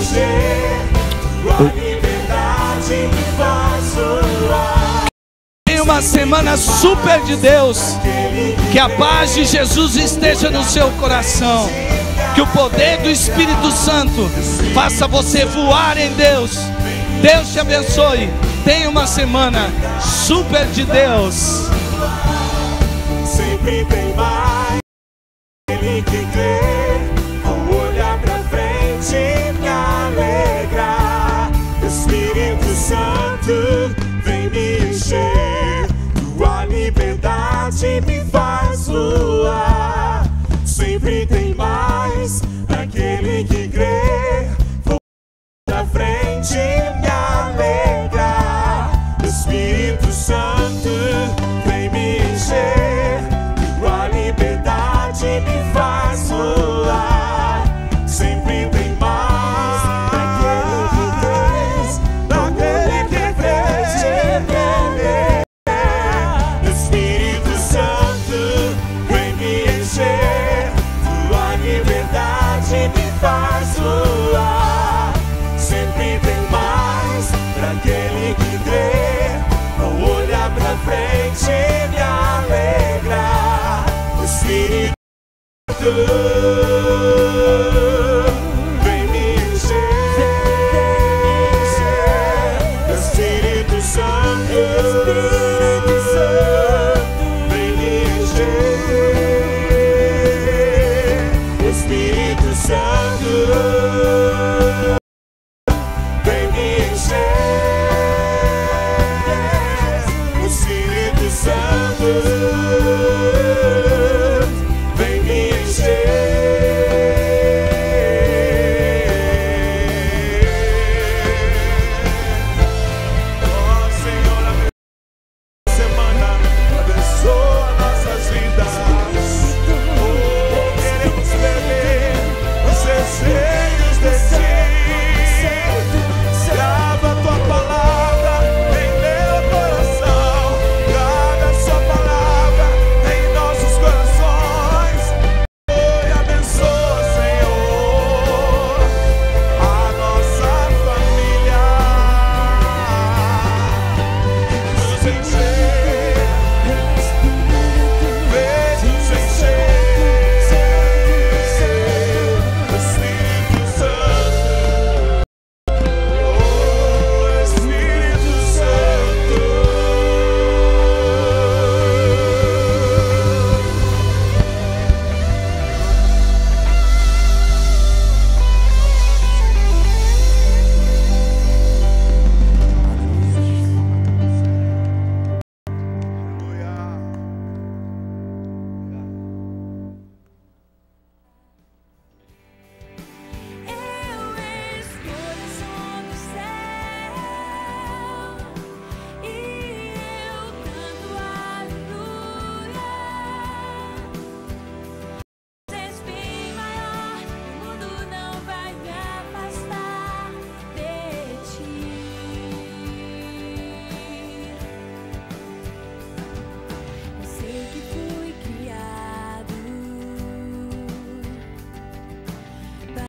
encher, tua liberdade me faz voar. Tenha uma semana super de Deus. Que a paz de Jesus esteja no seu coração. Que o poder do Espírito Santo faça você voar em Deus. Deus te abençoe. Tenha uma semana super de Deus. Sempre tem mais.